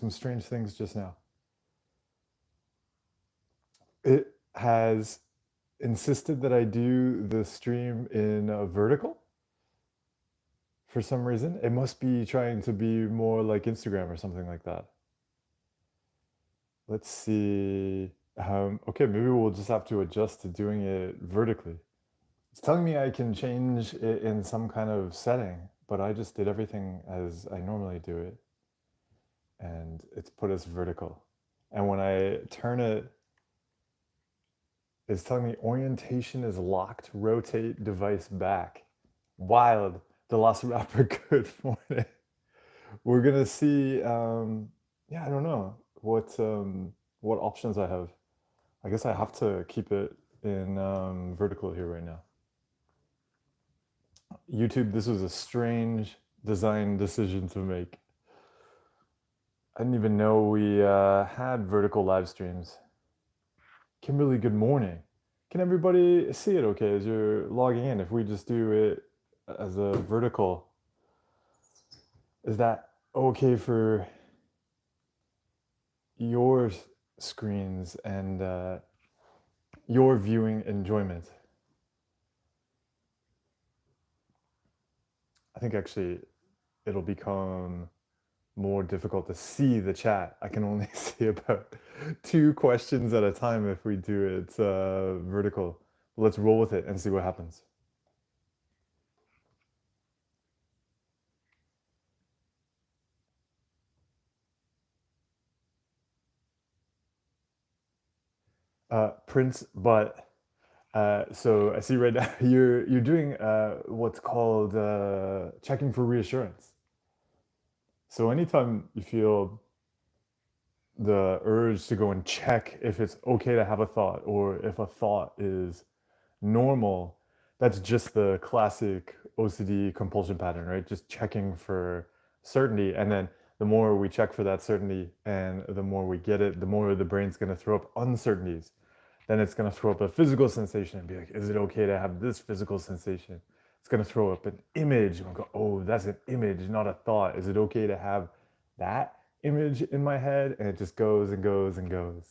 some strange things just now. It has insisted that I do the stream in vertical for some reason. It must be trying to be more like Instagram or something like that. Let's see. Okay, maybe we'll just have to adjust to doing it vertically. It's telling me I can change it in some kind of setting, but I just did everything as I normally do it. And it's put us vertical. And when I turn it, it's telling me orientation is locked, rotate device back. Wild. The last rapper, good morning. We're gonna see, yeah, I don't know what options I have. I guess I have to keep it in vertical here right now. YouTube, this was a strange design decision to make. I didn't even know we had vertical live streams. Kimberly, good morning. Can everybody see it okay as you're logging in? If we just do it as a vertical, is that okay for your screens and your viewing enjoyment? I think actually it'll become more difficult to see the chat. I can only see about 2 questions at a time if we do it vertical. Let's roll with it and see what happens. Prince, but so I see right now you're doing what's called checking for reassurance. So anytime you feel the urge to go and check if it's okay to have a thought or if a thought is normal, that's just the classic OCD compulsion pattern, right? Just checking for certainty. And then the more we check for that certainty and the more we get it, the more the brain's going to throw up uncertainties. Then it's going to throw up a physical sensation and be like, is it okay to have this physical sensation? It's going to throw up an image and go, oh, that's an image, not a thought. Is it okay to have that image in my head? And it just goes and goes and goes.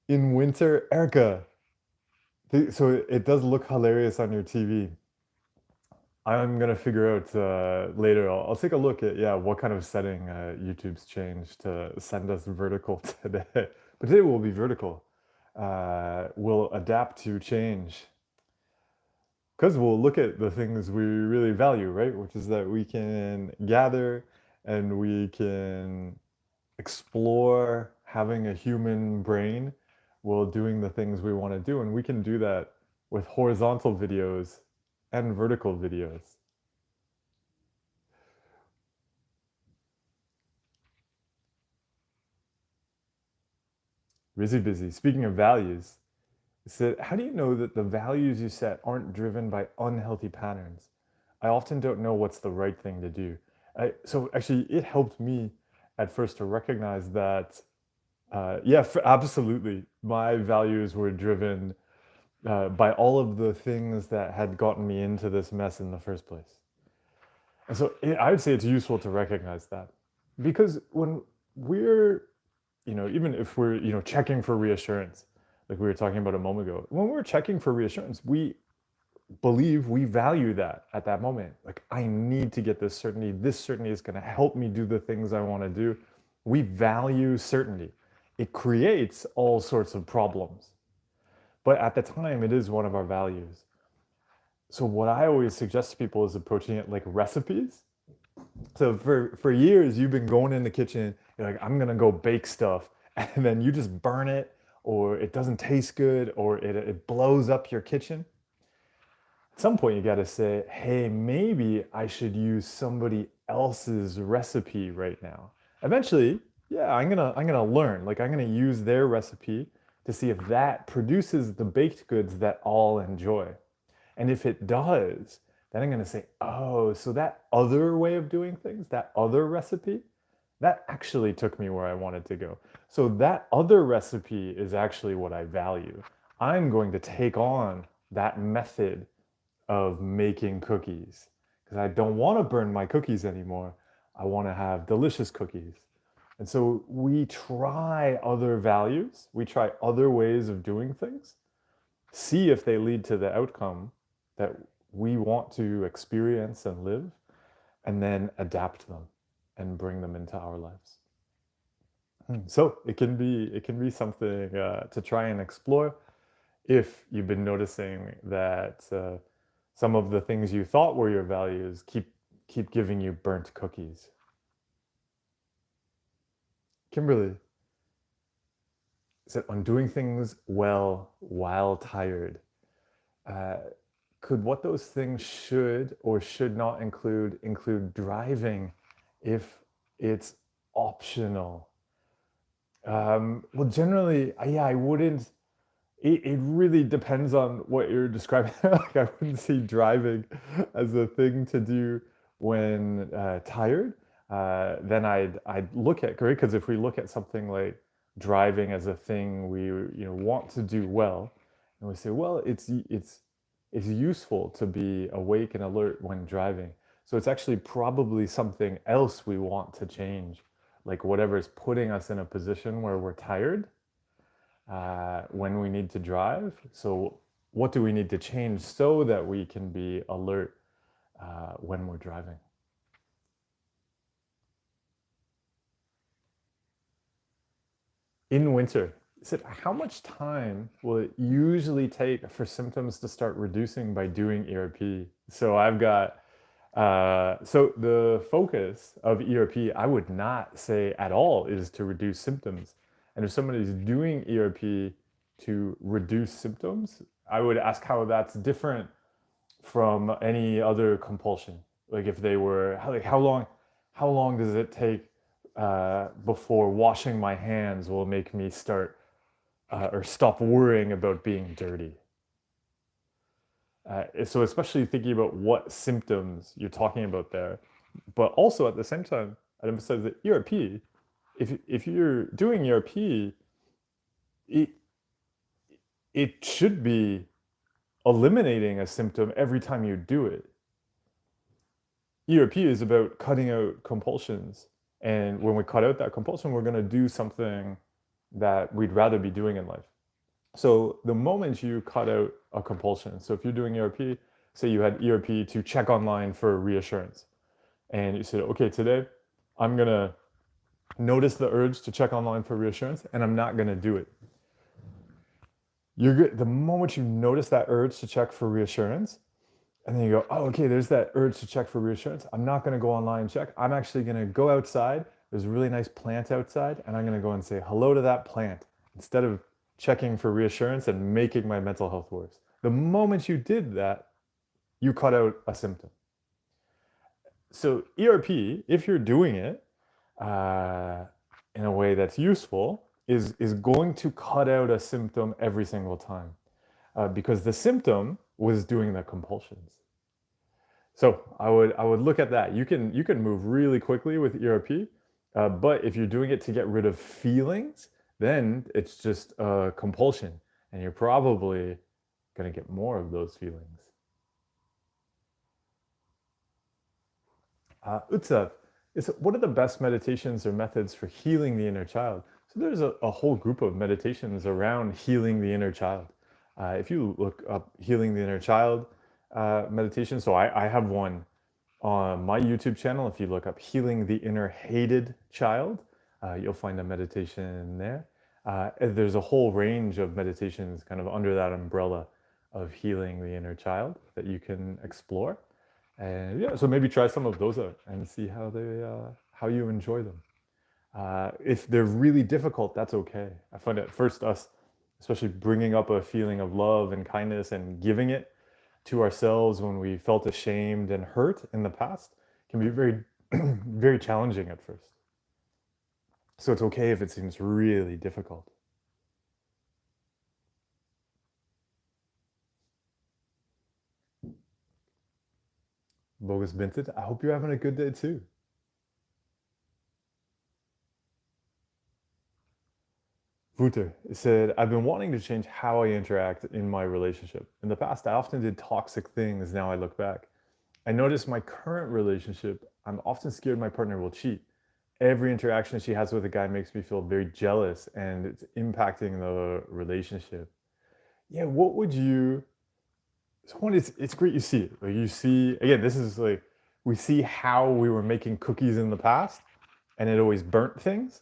In winter, Erica, so it does look hilarious on your TV. I'm gonna figure out later. I'll take a look at what kind of setting YouTube's changed to send us vertical today. But today will be vertical. We'll adapt to change because we'll look at the things we really value, right? Which is that we can gather and we can explore having a human brain while doing the things we want to do, and we can do that with horizontal videos and vertical videos. Busy. Speaking of values, it said, how do you know that the values you set aren't driven by unhealthy patterns? I often don't know what's the right thing to do. So actually, it helped me at first to recognize that, absolutely, my values were driven by all of the things that had gotten me into this mess in the first place. And so I would say it's useful to recognize that because when we're, even if we're, checking for reassurance, like we were talking about a moment ago, when we're checking for reassurance, we believe we value that at that moment. Like, I need to get this certainty. This certainty is going to help me do the things I want to do. We value certainty. It creates all sorts of problems. But at the time, it is one of our values. So what I always suggest to people is approaching it like recipes. So for years, you've been going in the kitchen, you're like, I'm gonna go bake stuff, and then you just burn it, or it doesn't taste good, or it blows up your kitchen. At some point, you gotta say, hey, maybe I should use somebody else's recipe right now. Eventually, yeah, I'm gonna learn. Like, I'm gonna use their recipe to see if that produces the baked goods that I'll enjoy. And if it does, then I'm going to say, oh, so that other way of doing things, that other recipe, that actually took me where I wanted to go. So that other recipe is actually what I value. I'm going to take on that method of making cookies because I don't want to burn my cookies anymore. I want to have delicious cookies. And so we try other values, we try other ways of doing things, see if they lead to the outcome that we want to experience and live, and then adapt them and bring them into our lives. So it can be something to try and explore if you've been noticing that some of the things you thought were your values keep giving you burnt cookies. Kimberly said, on doing things well while tired, uh, could what those things should or should not include driving if it's optional? Well, generally, yeah, I wouldn't. It really depends on what you're describing. Like, I wouldn't see driving as a thing to do when tired. Then I'd look at, great, because if we look at something like driving as a thing we want to do well, and we say, well, it's useful to be awake and alert when driving. So it's actually probably something else we want to change, like whatever's putting us in a position where we're tired when we need to drive. So, what do we need to change so that we can be alert when we're driving? In winter, is how much time will it usually take for symptoms to start reducing by doing ERP? So I've got so the focus of ERP, I would not say at all, is to reduce symptoms. And if somebody's doing ERP to reduce symptoms, I would ask how that's different from any other compulsion. Like if they were, like how long does it take before washing my hands will make me start or stop worrying about being dirty? So especially thinking about what symptoms you're talking about there, but also at the same time, I'd emphasize that ERP. If you're doing ERP, it it should be eliminating a symptom every time you do it. ERP is about cutting out compulsions, and when we cut out that compulsion, we're going to do something that we'd rather be doing in life. So the moment you cut out a compulsion, so if you're doing ERP, say you had ERP to check online for reassurance, and you said, okay, today I'm gonna notice the urge to check online for reassurance, and I'm not gonna do it. You're good. The moment you notice that urge to check for reassurance, and then you go, oh, okay, there's that urge to check for reassurance. I'm not gonna go online and check. I'm actually gonna go outside. There's a really nice plant outside, and I'm gonna go and say hello to that plant instead of checking for reassurance and making my mental health worse. The moment you did that, you cut out a symptom. So ERP, if you're doing it in a way that's useful, is going to cut out a symptom every single time because the symptom was doing the compulsions. So I would look at that. You can move really quickly with ERP, but if you're doing it to get rid of feelings, then it's just a compulsion, and you're probably going to get more of those feelings. Utsav, what are the best meditations or methods for healing the inner child? So there's a whole group of meditations around healing the inner child. If you look up healing the inner child meditation, so I have one on my YouTube channel. If you look up healing the inner hated child, you'll find a meditation there. And there's a whole range of meditations kind of under that umbrella of healing the inner child that you can explore. And yeah, so maybe try some of those out and see how you enjoy them. If they're really difficult, that's okay. I find at first us, especially bringing up a feeling of love and kindness and giving it to ourselves when we felt ashamed and hurt in the past, can be very, very challenging at first. So it's okay if it seems really difficult. Bogus Binted, I hope you're having a good day too. Wouter said, I've been wanting to change how I interact in my relationship. In the past, I often did toxic things. Now I look back. I notice my current relationship, I'm often scared my partner will cheat. Every interaction she has with a guy makes me feel very jealous and it's impacting the relationship. Yeah, what would you so one, it's great you see it. Like you see again, this is like we see how we were making cookies in the past and it always burnt things.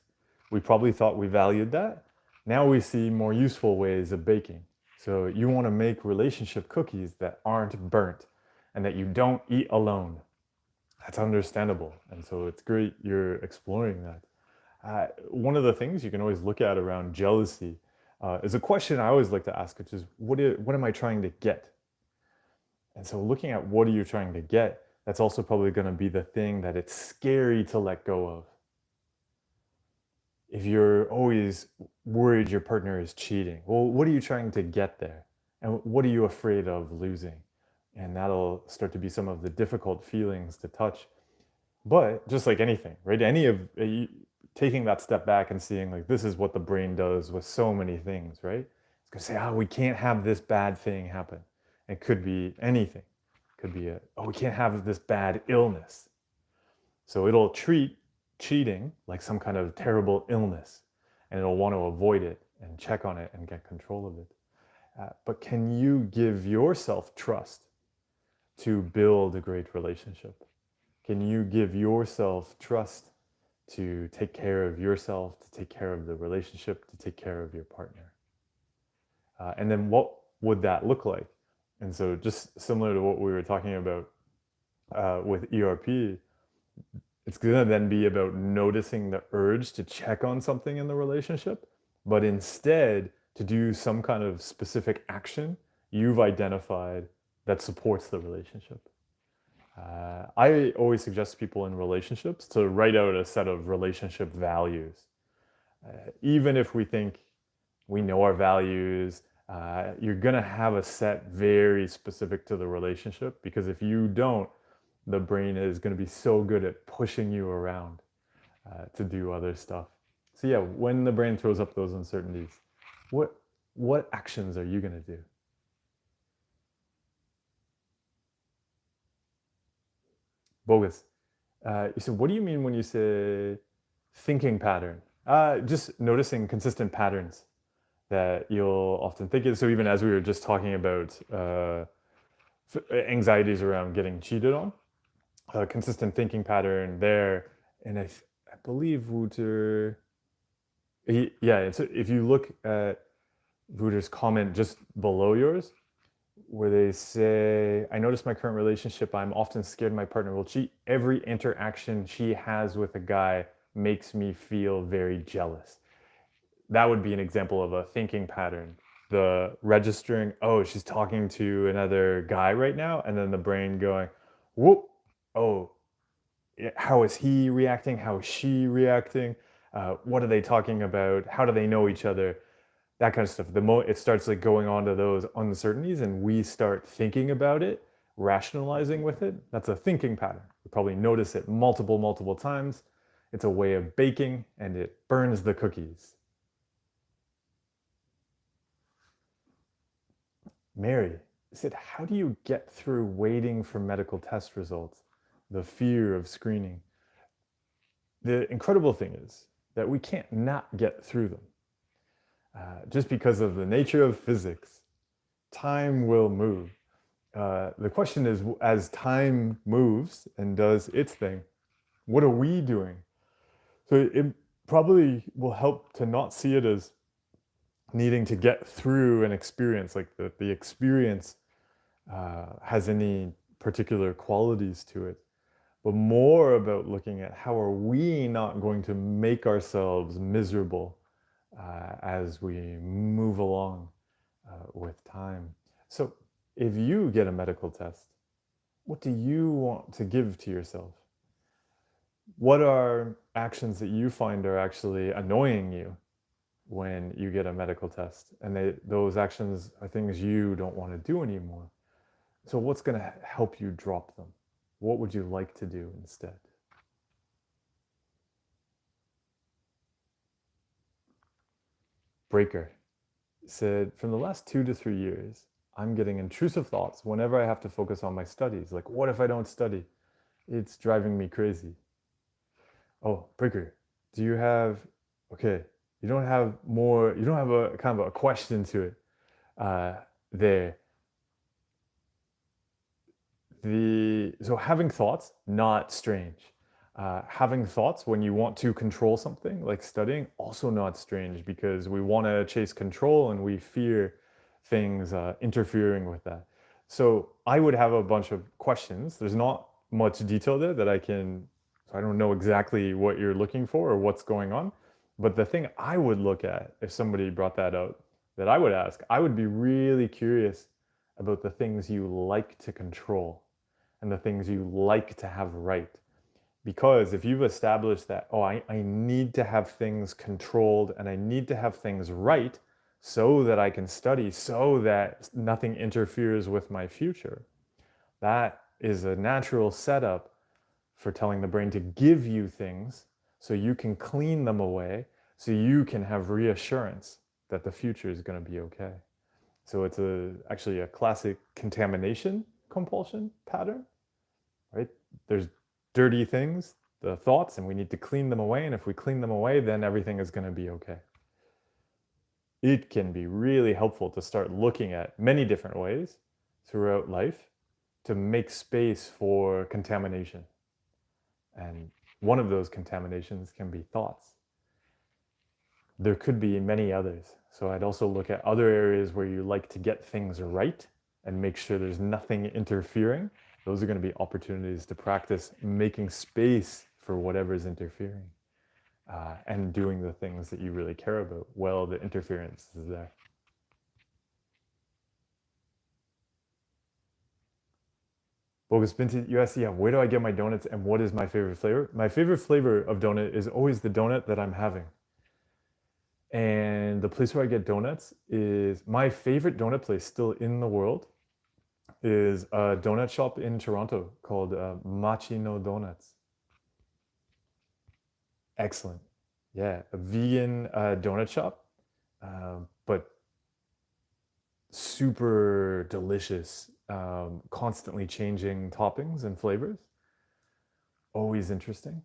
We probably thought we valued that. Now we see more useful ways of baking. So you want to make relationship cookies that aren't burnt and that you don't eat alone. That's understandable. And so it's great you're exploring that. One of the things you can always look at around jealousy is a question I always like to ask, which is what am I trying to get? And so looking at what are you trying to get, that's also probably going to be the thing that it's scary to let go of. If you're always worried your partner is cheating, well, what are you trying to get there? And what are you afraid of losing? And that'll start to be some of the difficult feelings to touch. But just like anything, right? Taking that step back and seeing like this is what the brain does with so many things, right? It's gonna say, oh, we can't have this bad thing happen. It could be anything. It could be we can't have this bad illness. So it'll treat cheating like some kind of terrible illness, and it'll want to avoid it and check on it and get control of it. But can you give yourself trust to build a great relationship? Can you give yourself trust to take care of yourself, to take care of the relationship, to take care of your partner? And then what would that look like? And so, just similar to what we were talking about with ERP, it's going to then be about noticing the urge to check on something in the relationship, but instead to do some kind of specific action you've identified that supports the relationship. I always suggest people in relationships to write out a set of relationship values. Even if we think we know our values, you're going to have a set very specific to the relationship because if you don't, the brain is going to be so good at pushing you around to do other stuff. So yeah, when the brain throws up those uncertainties, what actions are you going to do? Bogus. You said, what do you mean when you say thinking pattern? Just noticing consistent patterns that you'll often think of. So even as we were just talking about anxieties around getting cheated on, a consistent thinking pattern there. And I believe Wouter, yeah, so if you look at Wouter's comment just below yours, where they say, I notice my current relationship, I'm often scared my partner will cheat. Every interaction she has with a guy makes me feel very jealous. That would be an example of a thinking pattern. The registering, oh, she's talking to another guy right now, and then the brain going, whoop, oh, how is he reacting? How is she reacting? What are they talking about? How do they know each other? That kind of stuff. It starts like going on to those uncertainties, and we start thinking about it, rationalizing with it. That's a thinking pattern. You probably notice it multiple times. It's a way of baking, and it burns the cookies. Mary said, how do you get through waiting for medical test results? The fear of screening. The incredible thing is that we can't not get through them. Just because of the nature of physics, time will move. The question is, as time moves and does its thing, what are we doing? So it probably will help to not see it as needing to get through an experience, like the experience has any particular qualities to it, but more about looking at how are we not going to make ourselves miserable as we move along with time. So if you get a medical test, what do you want to give to yourself? What are actions that you find are actually annoying you when you get a medical test? And those actions are things you don't want to do anymore. So what's going to help you drop them? What would you like to do instead? Breaker said, from the last 2 to 3 years, I'm getting intrusive thoughts whenever I have to focus on my studies. Like, what if I don't study? It's driving me crazy. Oh, Breaker, do you have, okay, you don't have more, you don't have a kind of a question to it there. So having thoughts, not strange. Having thoughts when you want to control something like studying, also not strange because we want to chase control and we fear things interfering with that. So I would have a bunch of questions. There's not much detail there that I can, so I don't know exactly what you're looking for or what's going on. But the thing I would look at if somebody brought that out, that I would ask, I would be really curious about the things you like to control and the things you like to have right. Because if you've established that, oh, I need to have things controlled and I need to have things right so that I can study, so that nothing interferes with my future, that is a natural setup for telling the brain to give you things so you can clean them away, so you can have reassurance that the future is going to be okay. So it's actually a classic contamination compulsion pattern, right? There's dirty things, the thoughts, and we need to clean them away. And if we clean them away, then everything is going to be okay. It can be really helpful to start looking at many different ways throughout life to make space for contamination. And one of those contaminations can be thoughts. There could be many others. So I'd also look at other areas where you like to get things right and make sure there's nothing interfering. Those are going to be opportunities to practice making space for whatever's interfering and doing the things that you really care about while the interference is there. Bogus Binti, you asked, yeah, where do I get my donuts and what is my favorite flavor? My favorite flavor of donut is always the donut that I'm having. And the place where I get donuts is my favorite donut place still in the world is a donut shop in Toronto called Machino Donuts. Excellent. Yeah, a vegan donut shop, but super delicious, constantly changing toppings and flavors. Always interesting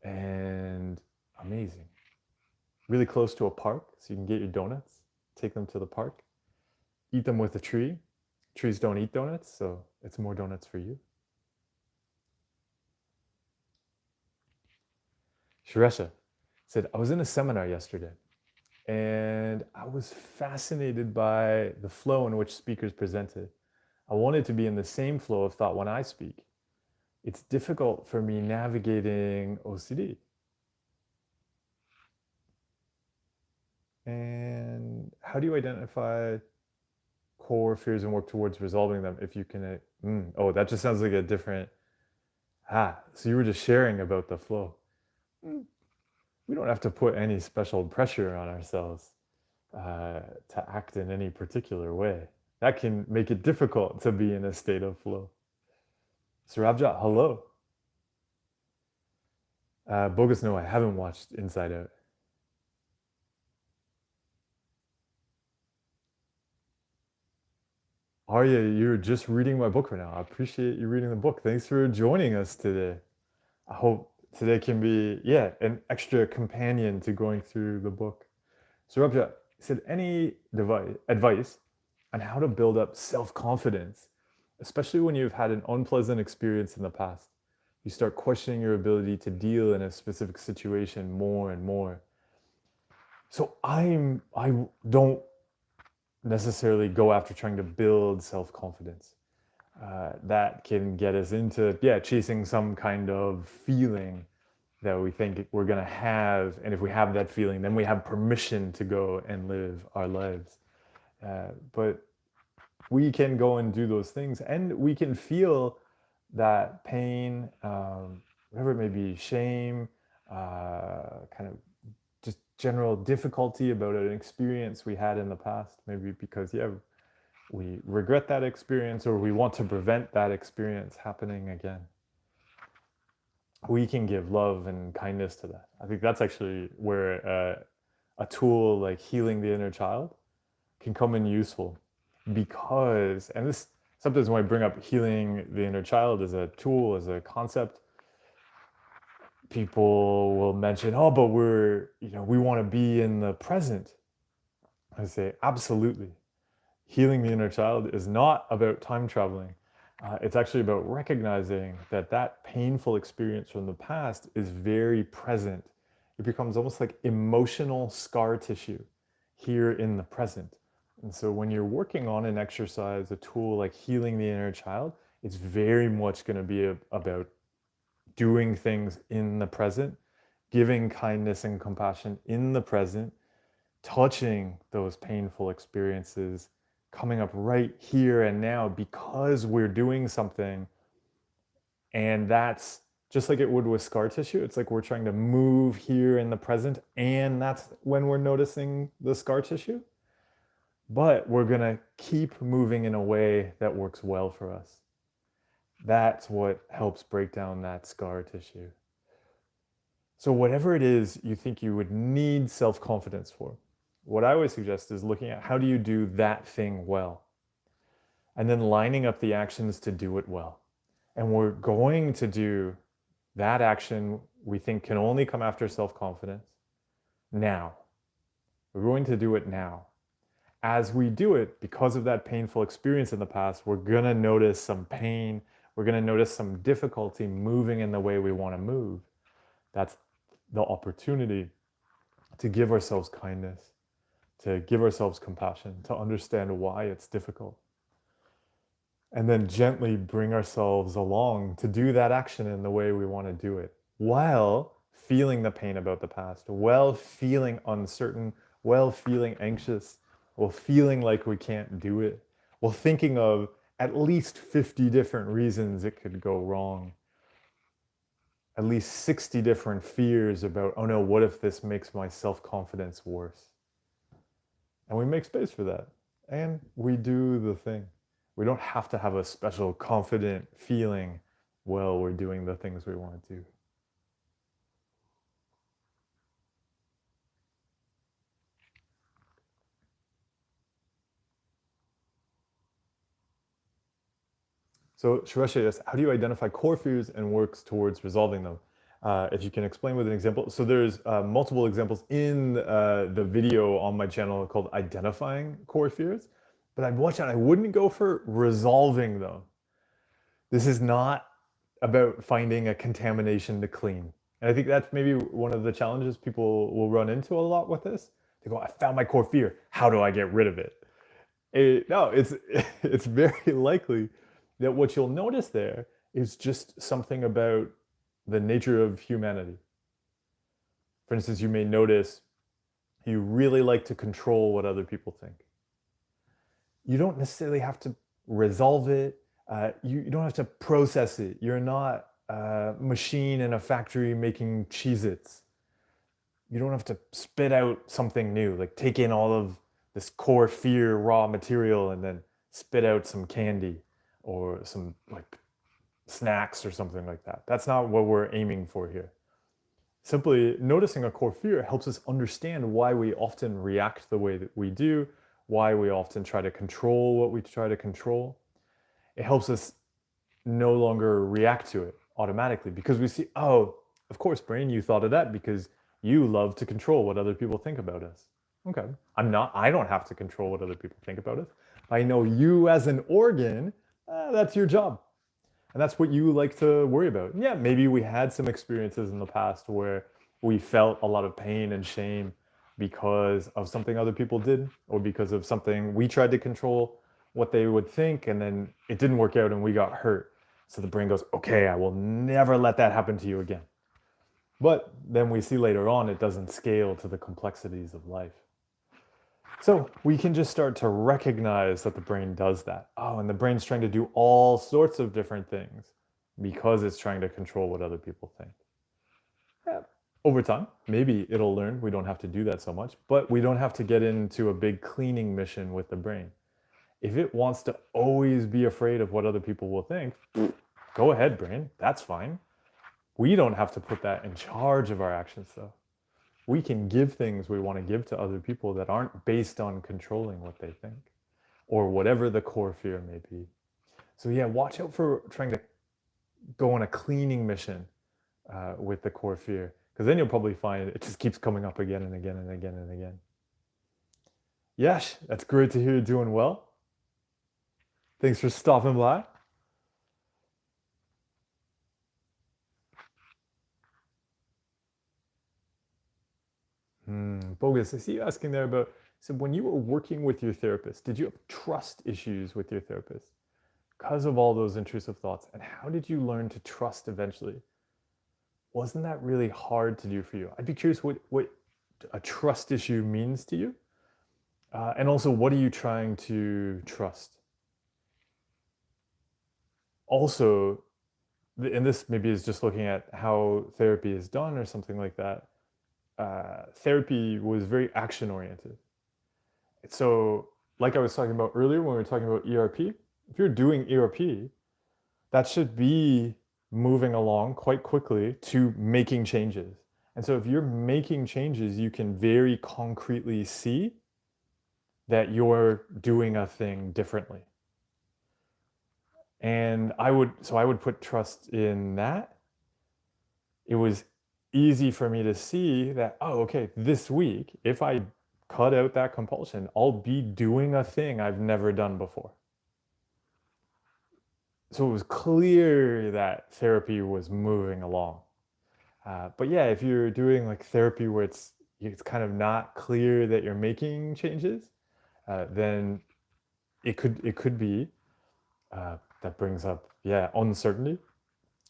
and amazing. Really close to a park, so you can get your donuts, take them to the park, eat them with a tree. Trees don't eat donuts, so it's more donuts for you. Suresha said, I was in a seminar yesterday and I was fascinated by the flow in which speakers presented. I wanted to be in the same flow of thought when I speak. It's difficult for me navigating OCD. And how do you identify core fears and work towards resolving them if you can? Oh, that just sounds like a different. So you were just sharing about the flow. We don't have to put any special pressure on ourselves to act in any particular way. That can make it difficult to be in a state of flow. Surabjot, hello. Bogus, no, I haven't watched Inside Out. Arya, you're just reading my book right now. I appreciate you reading the book. Thanks for joining us today. I hope today can be, yeah, an extra companion to going through the book. Surabjot said, any advice on how to build up self-confidence, especially when you've had an unpleasant experience in the past? You start questioning your ability to deal in a specific situation more and more. So I don't necessarily go after trying to build self-confidence. That can get us into, chasing some kind of feeling that we think we're going to have. And if we have that feeling, then we have permission to go and live our lives. But we can go and do those things and we can feel that pain, whatever it may be, shame, kind of just general difficulty about an experience we had in the past, maybe because, we regret that experience or we want to prevent that experience happening again. We can give love and kindness to that. I think that's actually where a tool like healing the inner child can come in useful. Because, and this sometimes when I bring up healing the inner child as a tool, as a concept, people will mention, oh, but we want to be in the present. I say, absolutely. Healing the inner child is not about time traveling. It's actually about recognizing that that painful experience from the past is very present. It becomes almost like emotional scar tissue here in the present. And so when you're working on an exercise, a tool like healing the inner child, it's very much going to be about doing things in the present, giving kindness and compassion in the present, touching those painful experiences, coming up right here and now because we're doing something. And that's just like it would with scar tissue. It's like we're trying to move here in the present, and that's when we're noticing the scar tissue. But we're going to keep moving in a way that works well for us. That's what helps break down that scar tissue. So whatever it is you think you would need self-confidence for, what I always suggest is looking at how do you do that thing well? And then lining up the actions to do it well. And we're going to do that action we think can only come after self-confidence now. We're going to do it now. As we do it, because of that painful experience in the past, we're going to notice some pain. We're going to notice some difficulty moving in the way we want to move. That's the opportunity to give ourselves kindness, to give ourselves compassion, to understand why it's difficult. And then gently bring ourselves along to do that action in the way we want to do it, while feeling the pain about the past, while feeling uncertain, while feeling anxious, while feeling like we can't do it, while thinking of at least 50 different reasons it could go wrong, at least 60 different fears about, oh no, what if this makes my self-confidence worse? And we make space for that, and we do the thing. We don't have to have a special confident feeling while we're doing the things we want to do. So Shresha asks, how do you identify core fears and works towards resolving them? If you can explain with an example. So there's multiple examples in the video on my channel called Identifying Core Fears, but I'd watch it, I wouldn't go for resolving them. This is not about finding a contamination to clean. And I think that's maybe one of the challenges people will run into a lot with this. They go, I found my core fear. How do I get rid of it? No, it's very likely that what you'll notice there is just something about the nature of humanity. For instance, you may notice you really like to control what other people think. You don't necessarily have to resolve it. You don't have to process it. You're not a machine in a factory making Cheez-Its. You don't have to spit out something new, like take in all of this core fear raw material and then spit out some candy or some like snacks or something like that. That's not what we're aiming for here. Simply noticing a core fear helps us understand why we often react the way that we do, why we often try to control what we try to control. It helps us no longer react to it automatically because we see, oh, of course, brain, you thought of that because you love to control what other people think about us. Okay, I don't have to control what other people think about us. I know you as an organ, that's your job. And that's what you like to worry about. Yeah, maybe we had some experiences in the past where we felt a lot of pain and shame because of something other people did or because of something we tried to control what they would think, and then it didn't work out and we got hurt. So the brain goes, okay, I will never let that happen to you again. But then we see later on it doesn't scale to the complexities of life. So we can just start to recognize that the brain does that. Oh, and the brain's trying to do all sorts of different things because it's trying to control what other people think. Yeah. Over time, maybe it'll learn we don't have to do that so much, but we don't have to get into a big cleaning mission with the brain. If it wants to always be afraid of what other people will think, go ahead, brain, that's fine. We don't have to put that in charge of our actions though. We can give things we want to give to other people that aren't based on controlling what they think. or whatever the core fear may be. So yeah, watch out for trying to go on a cleaning mission with the core fear, because then you'll probably find it just keeps coming up again and again and again and again. Yes, that's great to hear you're doing well. Thanks for stopping by. Bogus, I see you asking there about, so when you were working with your therapist, did you have trust issues with your therapist because of all those intrusive thoughts? And how did you learn to trust eventually? Wasn't that really hard to do for you? I'd be curious what a trust issue means to you. And also, what are you trying to trust? Also, and this maybe is just looking at how therapy is done or something like that. Therapy was very action oriented. So, like I was talking about earlier when we were talking about ERP, if you're doing ERP, that should be moving along quite quickly to making changes. And so, if you're making changes, you can very concretely see that you're doing a thing differently. And I would put trust in that. It was easy for me to see that, oh, okay, this week, if I cut out that compulsion, I'll be doing a thing I've never done before. So it was clear that therapy was moving along. But yeah, if you're doing like therapy where it's kind of not clear that you're making changes, then it could be that brings up uncertainty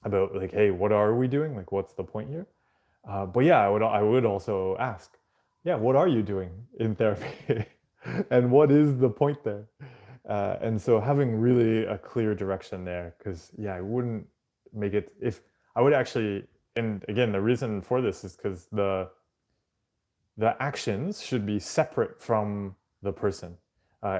about like, hey, what are we doing? Like, what's the point here? But yeah, I would also ask, yeah, what are you doing in therapy, and what is the point there? And so having really a clear direction there, because yeah, I wouldn't make it if I would actually. And again, the reason for this is because the actions should be separate from the person.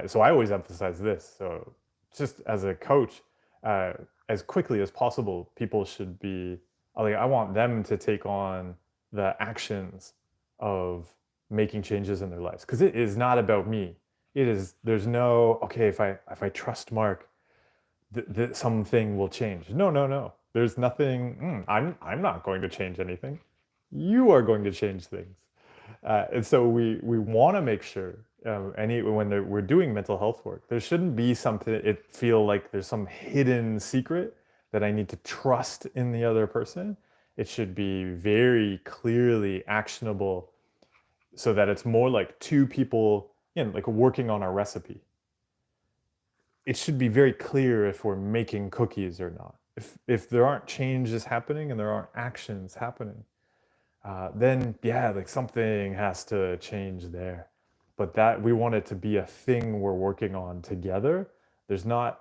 So I always emphasize this. So just as a coach, as quickly as possible, people should be like, I want them to take on the actions of making changes in their lives, because it is not about me. It is, there's no, okay, if I trust Mark, something will change. No, no, no. There's nothing. I'm not going to change anything. You are going to change things. And so we want to make sure when we're doing mental health work, there shouldn't be something. It feel like there's some hidden secret that I need to trust in the other person. It should be very clearly actionable, so that it's more like two people, like working on a recipe. It should be very clear if we're making cookies or not. If there aren't changes happening and there aren't actions happening, then yeah, like something has to change there. But that we want it to be a thing we're working on together. There's nothing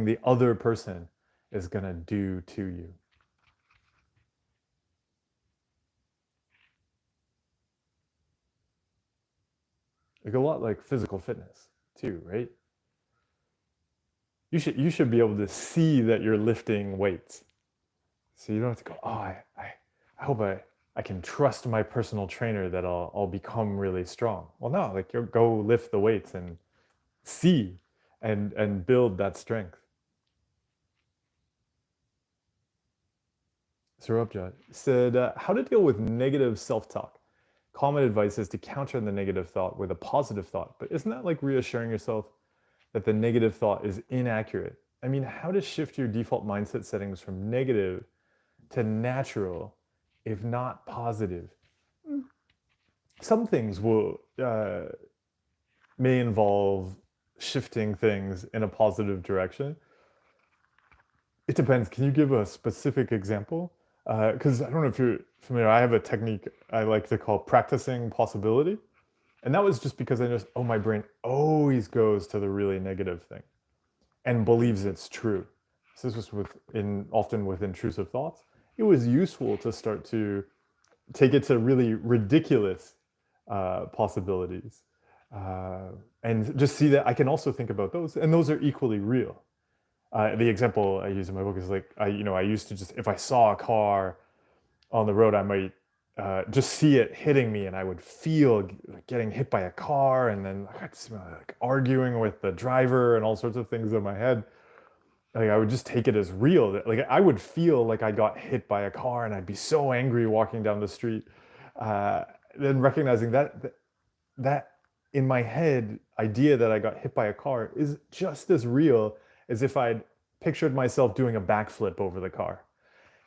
the other person is gonna do to you. Like a lot like physical fitness too, right? You should be able to see that you're lifting weights. So you don't have to go, oh, I hope I can trust my personal trainer that I'll become really strong. Well, no, like you go lift the weights and see and build that strength. Surabja said, how to deal with negative self-talk. Common advice is to counter the negative thought with a positive thought, but isn't that like reassuring yourself that the negative thought is inaccurate? I mean, how to shift your default mindset settings from negative to natural, if not positive? Some things will may involve shifting things in a positive direction. It depends. Can you give a specific example? Because I don't know if you're familiar. I have a technique I like to call practicing possibility, and that was just because I just, my brain always goes to the really negative thing and believes it's true. So this was often with intrusive thoughts. It was useful to start to take it to really ridiculous possibilities, and just see that I can also think about those, and those are equally real. The example I use in my book is like, I used to just, if I saw a car on the road, I might just see it hitting me, and I would feel getting hit by a car, and then I'd smell like arguing with the driver and all sorts of things in my head. Like I would just take it as real. Like I would feel like I got hit by a car, and I'd be so angry walking down the street. Uh, then recognizing that in my head idea that I got hit by a car is just as real as if I'd pictured myself doing a backflip over the car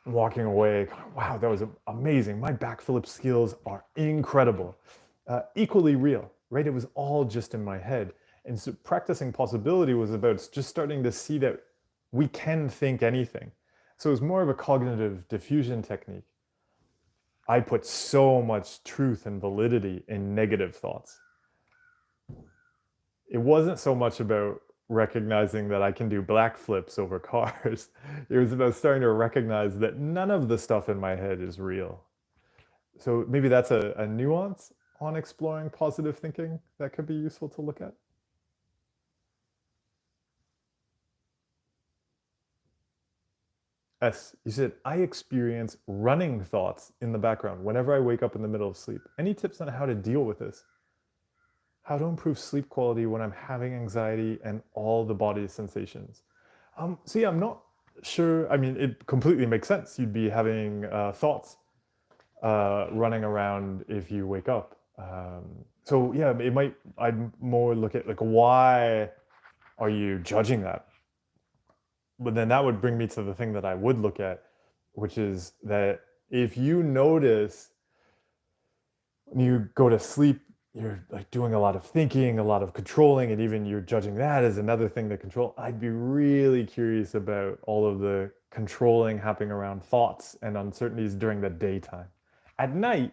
and walking away. Going, wow, that was amazing. My backflip skills are incredible. Equally real, right? It was all just in my head. And so practicing possibility was about just starting to see that we can think anything. So it was more of a cognitive diffusion technique. I put so much truth and validity in negative thoughts. It wasn't so much about recognizing that I can do black flips over cars. It was about starting to recognize that none of the stuff in my head is real. So maybe that's a nuance on exploring positive thinking that could be useful to look at. S, you said, I experience running thoughts in the background whenever I wake up in the middle of sleep. Any tips on how to deal with this? How to improve sleep quality when I'm having anxiety and all the body sensations? So yeah, I'm not sure. I mean, it completely makes sense. You'd be having thoughts running around if you wake up. So yeah, it might. I'd more look at like, why are you judging that? But then that would bring me to the thing that I would look at, which is that if you notice when you go to sleep, you're like doing a lot of thinking, a lot of controlling, and even you're judging that as another thing to control. I'd be really curious about all of the controlling happening around thoughts and uncertainties during the daytime. At night,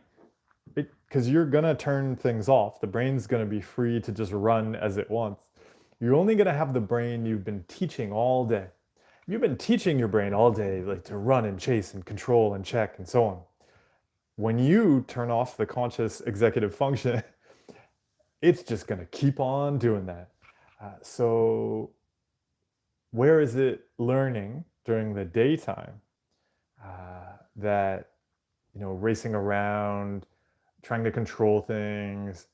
because you're gonna turn things off, the brain's gonna be free to just run as it wants. You're only gonna have the brain you've been teaching all day. You've been teaching your brain all day, like to run and chase and control and check and so on. When you turn off the conscious executive function, it's just going to keep on doing that. So, where is it learning during the daytime that, racing around, trying to control things,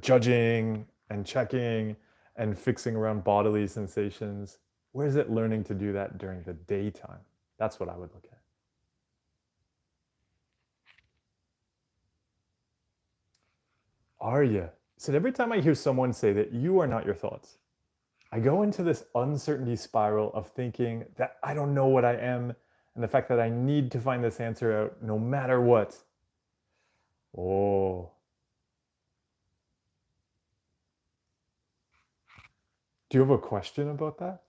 judging and checking and fixing around bodily sensations? Where is it learning to do that during the daytime? That's what I would look at. Arya said, every time I hear someone say that you are not your thoughts, I go into this uncertainty spiral of thinking that I don't know what I am and the fact that I need to find this answer out no matter what. Oh. Do you have a question about that?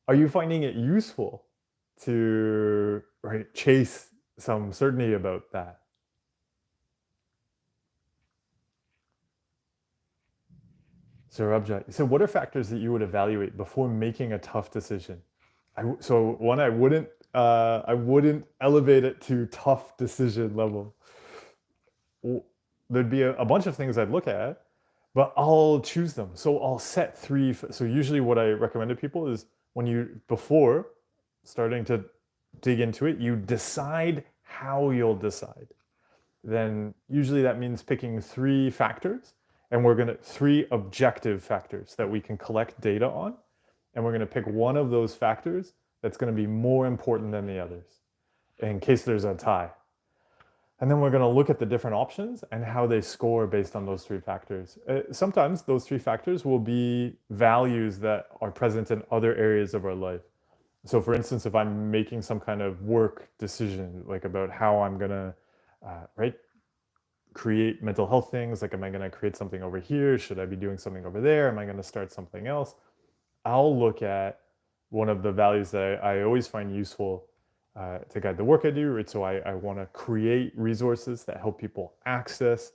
Are you finding it useful to chase some certainty about that? So Rabjat, so what are factors that you would evaluate before making a tough decision? So one, I wouldn't elevate it to tough decision level. There'd be a bunch of things I'd look at, but I'll choose them. So I'll set three. So usually what I recommend to people is when before starting to dig into it, you decide how you'll decide. Then usually that means picking three factors, and three objective factors that we can collect data on. And we're gonna pick one of those factors that's gonna be more important than the others in case there's a tie. And then we're going to look at the different options and how they score based on those three factors. Sometimes those three factors will be values that are present in other areas of our life. So for instance, if I'm making some kind of work decision, like about how I'm going to, create mental health things, like am I going to create something over here? Should I be doing something over there? Am I going to start something else? I'll look at one of the values that I always find useful to guide the work I do, right? So I want to create resources that help people access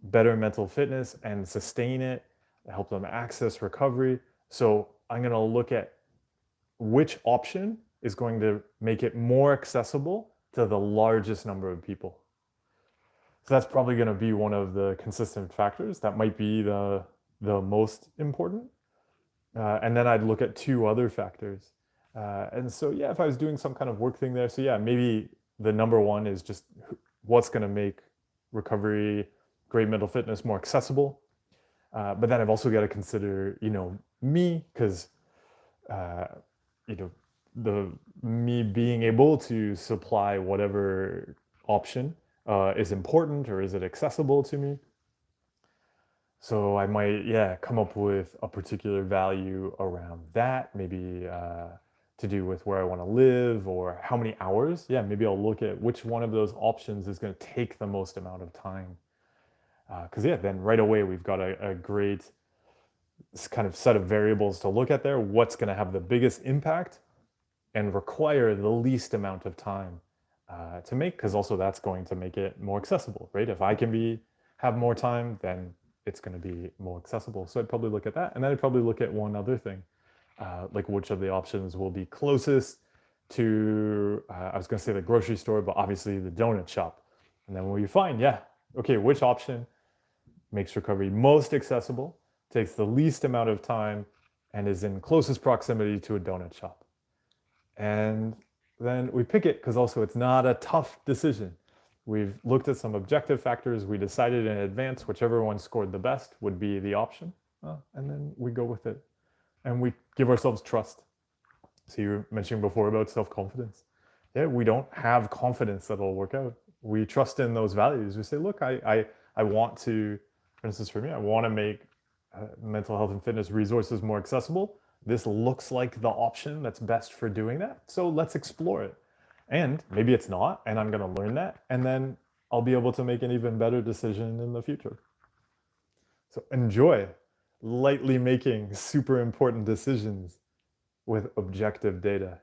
better mental fitness and sustain it, help them access recovery. So I'm going to look at which option is going to make it more accessible to the largest number of people. So that's probably going to be one of the consistent factors. That might be the most important. And then I'd look at two other factors. And so, yeah, if I was doing some kind of work thing there, so yeah, maybe the number one is just what's going to make recovery, great mental fitness more accessible. But then I've also got to consider, me, because, uh, you know, the me being able to supply whatever option is important, or is it accessible to me? So I might, yeah, come up with a particular value around that, maybe to do with where I want to live or how many hours. Yeah, maybe I'll look at which one of those options is going to take the most amount of time. Because, yeah, then right away we've got a great kind of set of variables to look at there. What's going to have the biggest impact and require the least amount of time to make, because also that's going to make it more accessible, right? If I can have more time, then it's going to be more accessible. So I'd probably look at that, and then I'd probably look at one other thing, like which of the options will be closest to, I was going to say the grocery store, but obviously the donut shop. And then when you find, yeah, okay, which option makes recovery most accessible, takes the least amount of time, and is in closest proximity to a donut shop. And then we pick it, because also it's not a tough decision. We've looked at some objective factors. We decided in advance whichever one scored the best would be the option. And then we go with it. And we give ourselves trust. So you were mentioning before about self-confidence. Yeah, we don't have confidence that it'll work out. We trust in those values. We say, look, I want to, for instance, for me, I want to make mental health and fitness resources more accessible. This looks like the option that's best for doing that. So let's explore it. And maybe it's not, and I'm going to learn that, and then I'll be able to make an even better decision in the future. So enjoy lightly making super important decisions with objective data.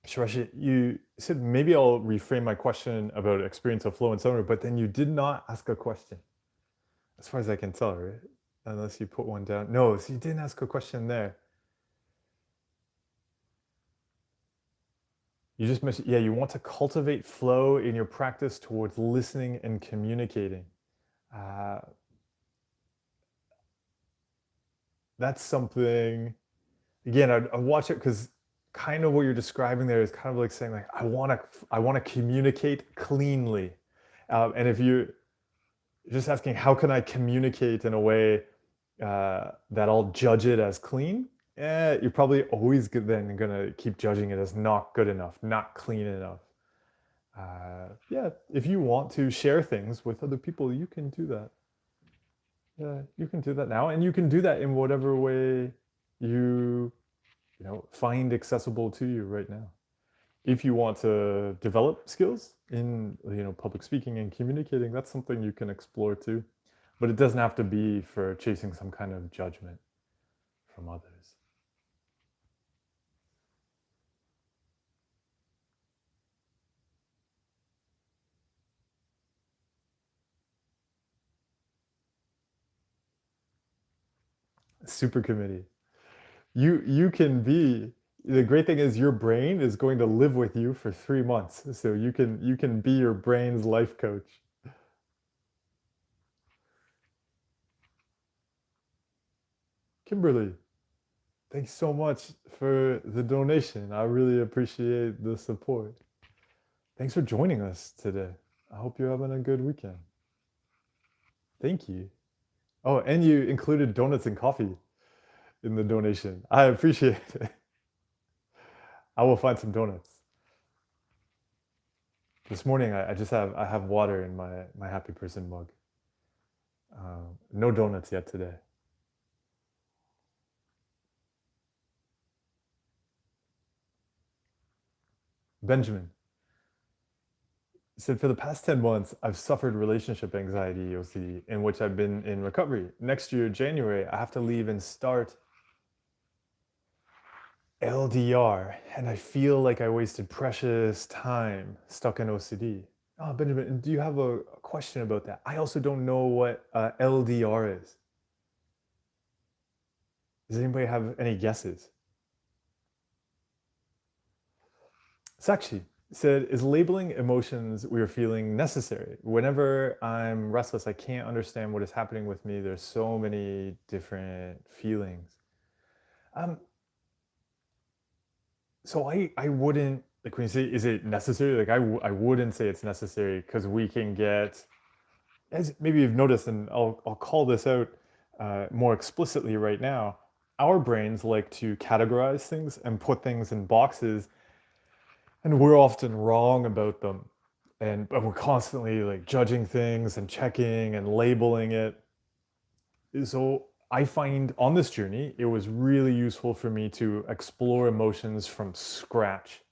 Suresh, you said maybe I'll reframe my question about experience of flow and summer, but then you did not ask a question, as far as I can tell, right? Unless you put one down. No, so you didn't ask a question there. You just mentioned, yeah, you want to cultivate flow in your practice towards listening and communicating. Uh, that's something, again, I watch it because kind of what you're describing there is kind of like saying, like, I want to communicate cleanly. And if you're just asking, how can I communicate in a way that I'll judge it as clean? You're probably always then going to keep judging it as not good enough, not clean enough. Yeah, if you want to share things with other people, you can do that. Yeah, you can do that now, and you can do that in whatever way you find accessible to you right now. If you want to develop skills in public speaking and communicating, that's something you can explore too. But it doesn't have to be for chasing some kind of judgment from others. Super committee. You can be, the great thing is your brain is going to live with you for 3 months. So you can be your brain's life coach. Kimberly, thanks so much for the donation. I really appreciate the support. Thanks for joining us today. I hope you're having a good weekend. Thank you. Oh, and you included donuts and coffee in the donation. I appreciate it. I will find some donuts. This morning, I have water in my happy person mug. No donuts yet today. Benjamin said, for the past 10 months, I've suffered relationship anxiety, OCD, in which I've been in recovery. Next year, January, I have to leave and start LDR, and I feel like I wasted precious time stuck in OCD. Oh, Benjamin, do you have a question about that? I also don't know what LDR is. Does anybody have any guesses? Sakshi, Said, is labeling emotions we are feeling necessary? Whenever I'm restless, I can't understand what is happening with me. There's so many different feelings. Um, so I wouldn't, like when you say, is it necessary? Like I wouldn't say it's necessary because we can get, as maybe you've noticed, and I'll call this out more explicitly right now, our brains like to categorize things and put things in boxes, and we're often wrong about them. And but we're constantly like judging things and checking and labeling it. So I find on this journey, it was really useful for me to explore emotions from scratch.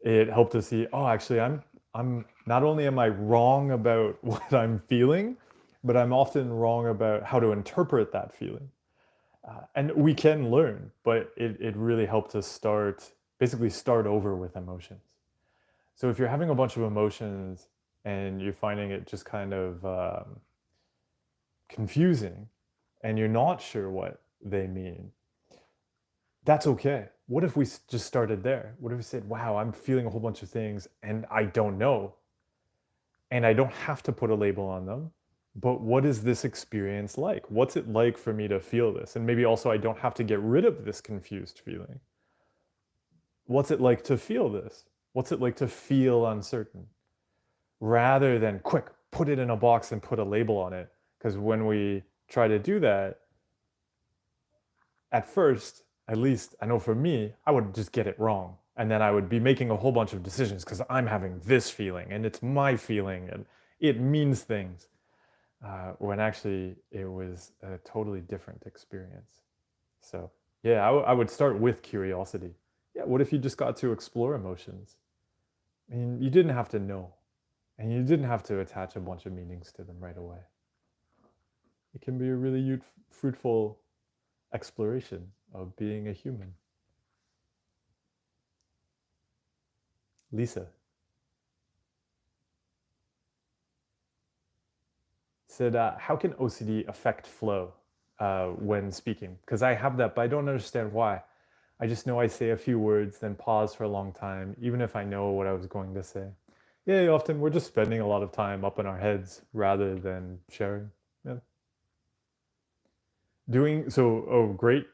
It helped to see, oh, actually, I'm not only am I wrong about what I'm feeling, but I'm often wrong about how to interpret that feeling. And we can learn, but it really helped us basically start over with emotions. So if you're having a bunch of emotions and you're finding it just kind of confusing and you're not sure what they mean, that's okay. What if we just started there? What if we said, wow, I'm feeling a whole bunch of things and I don't know, and I don't have to put a label on them, but what is this experience like? What's it like for me to feel this? And maybe also I don't have to get rid of this confused feeling. What's it like to feel this? What's it like to feel uncertain? Rather than quick, put it in a box and put a label on it. Because when we try to do that, at first, at least I know for me, I would just get it wrong. And then I would be making a whole bunch of decisions because I'm having this feeling and it's my feeling and it means things. When actually it was a totally different experience. So, yeah, I would start with curiosity. Yeah, what if you just got to explore emotions? I mean, you didn't have to know, and you didn't have to attach a bunch of meanings to them right away. It can be a really fruitful exploration of being a human. Lisa said, how can OCD affect flow when speaking? Because I have that, but I don't understand why. I just know I say a few words, then pause for a long time, even if I know what I was going to say. Yeah, often we're just spending a lot of time up in our heads rather than sharing. Yeah. Doing so, oh, great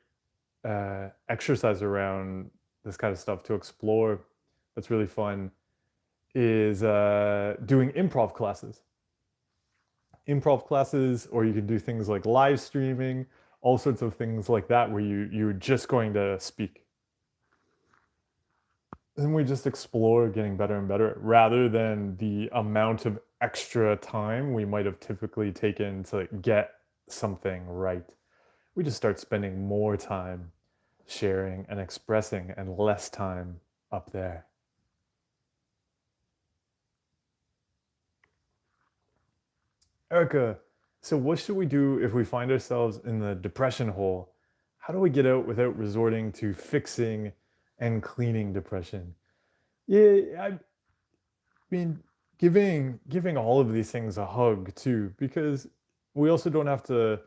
exercise around this kind of stuff to explore that's really fun is doing improv classes. Improv classes, or you can do things like live streaming, all sorts of things like that where you're just going to speak. And we just explore getting better and better rather than the amount of extra time we might have typically taken to get something right. We just start spending more time sharing and expressing and less time up there. Erica, so what should we do if we find ourselves in the depression hole? How do we get out without resorting to fixing and cleaning depression? Yeah, I mean, giving all of these things a hug too, because we also don't have to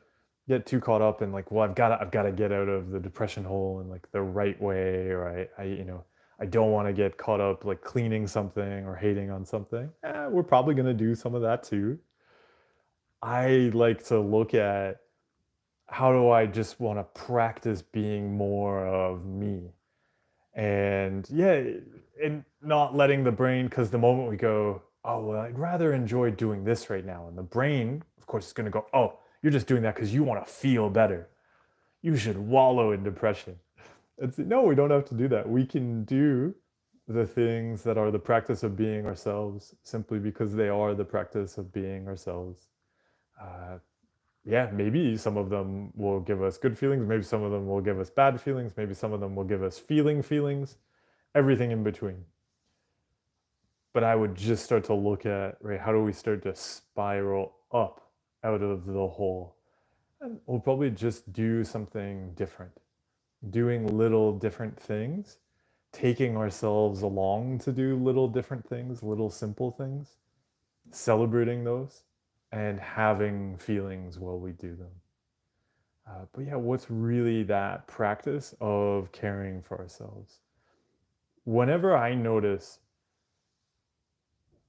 get too caught up in like, well, I've got to get out of the depression hole in like the right way, or I don't want to get caught up like cleaning something or hating on something. We're probably gonna do some of that too. I like to look at how do I just want to practice being more of me, and yeah, and not letting the brain, because the moment we go, oh well, I'd rather enjoy doing this right now, and the brain of course is going to go, oh, you're just doing that because you want to feel better, you should wallow in depression. No, we don't have to do that. We can do the things that are the practice of being ourselves simply because they are the practice of being ourselves. uh, yeah, maybe some of them will give us good feelings, maybe some of them will give us bad feelings, maybe some of them will give us feelings, everything in between. But I would just start to look at, right, how do we start to spiral up out of the hole? And we'll probably just do something different, doing little different things, taking ourselves along to do little different things, little simple things, celebrating those, and having feelings while we do them. But yeah, what's really that practice of caring for ourselves? Whenever I notice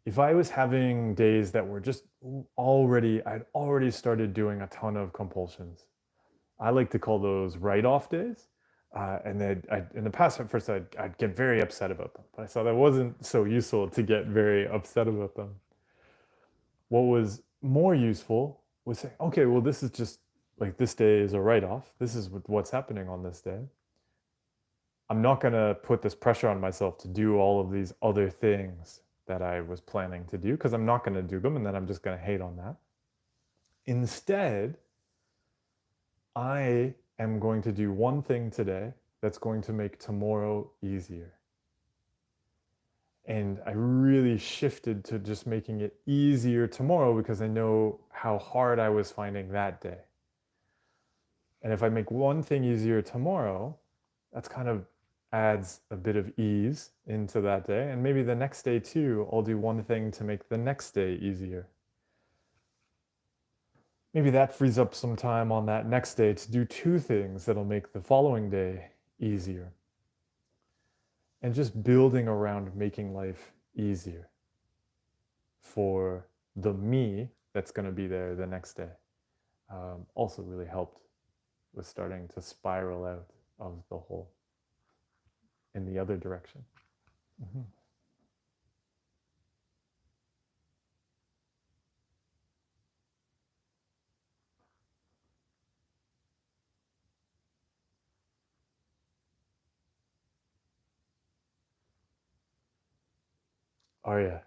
if I was having days that were just I'd already started doing a ton of compulsions. I like to call those write-off days. And then in the past, at first, I'd get very upset about them, but I saw that wasn't so useful to get very upset about them. What was more useful was saying, okay, well, this is just like this day is a write-off. This is what's happening on this day. I'm not going to put this pressure on myself to do all of these other things that I was planning to do because I'm not going to do them and then I'm just going to hate on that. Instead, I am going to do one thing today that's going to make tomorrow easier. And I really shifted to just making it easier tomorrow because I know how hard I was finding that day. And if I make one thing easier tomorrow, that's kind of adds a bit of ease into that day. And maybe the next day too, I'll do one thing to make the next day easier. Maybe that frees up some time on that next day to do two things that'll make the following day easier. And just building around making life easier for the me that's going to be there the next day also really helped with starting to spiral out of the hole in the other direction. Mm-hmm. Arya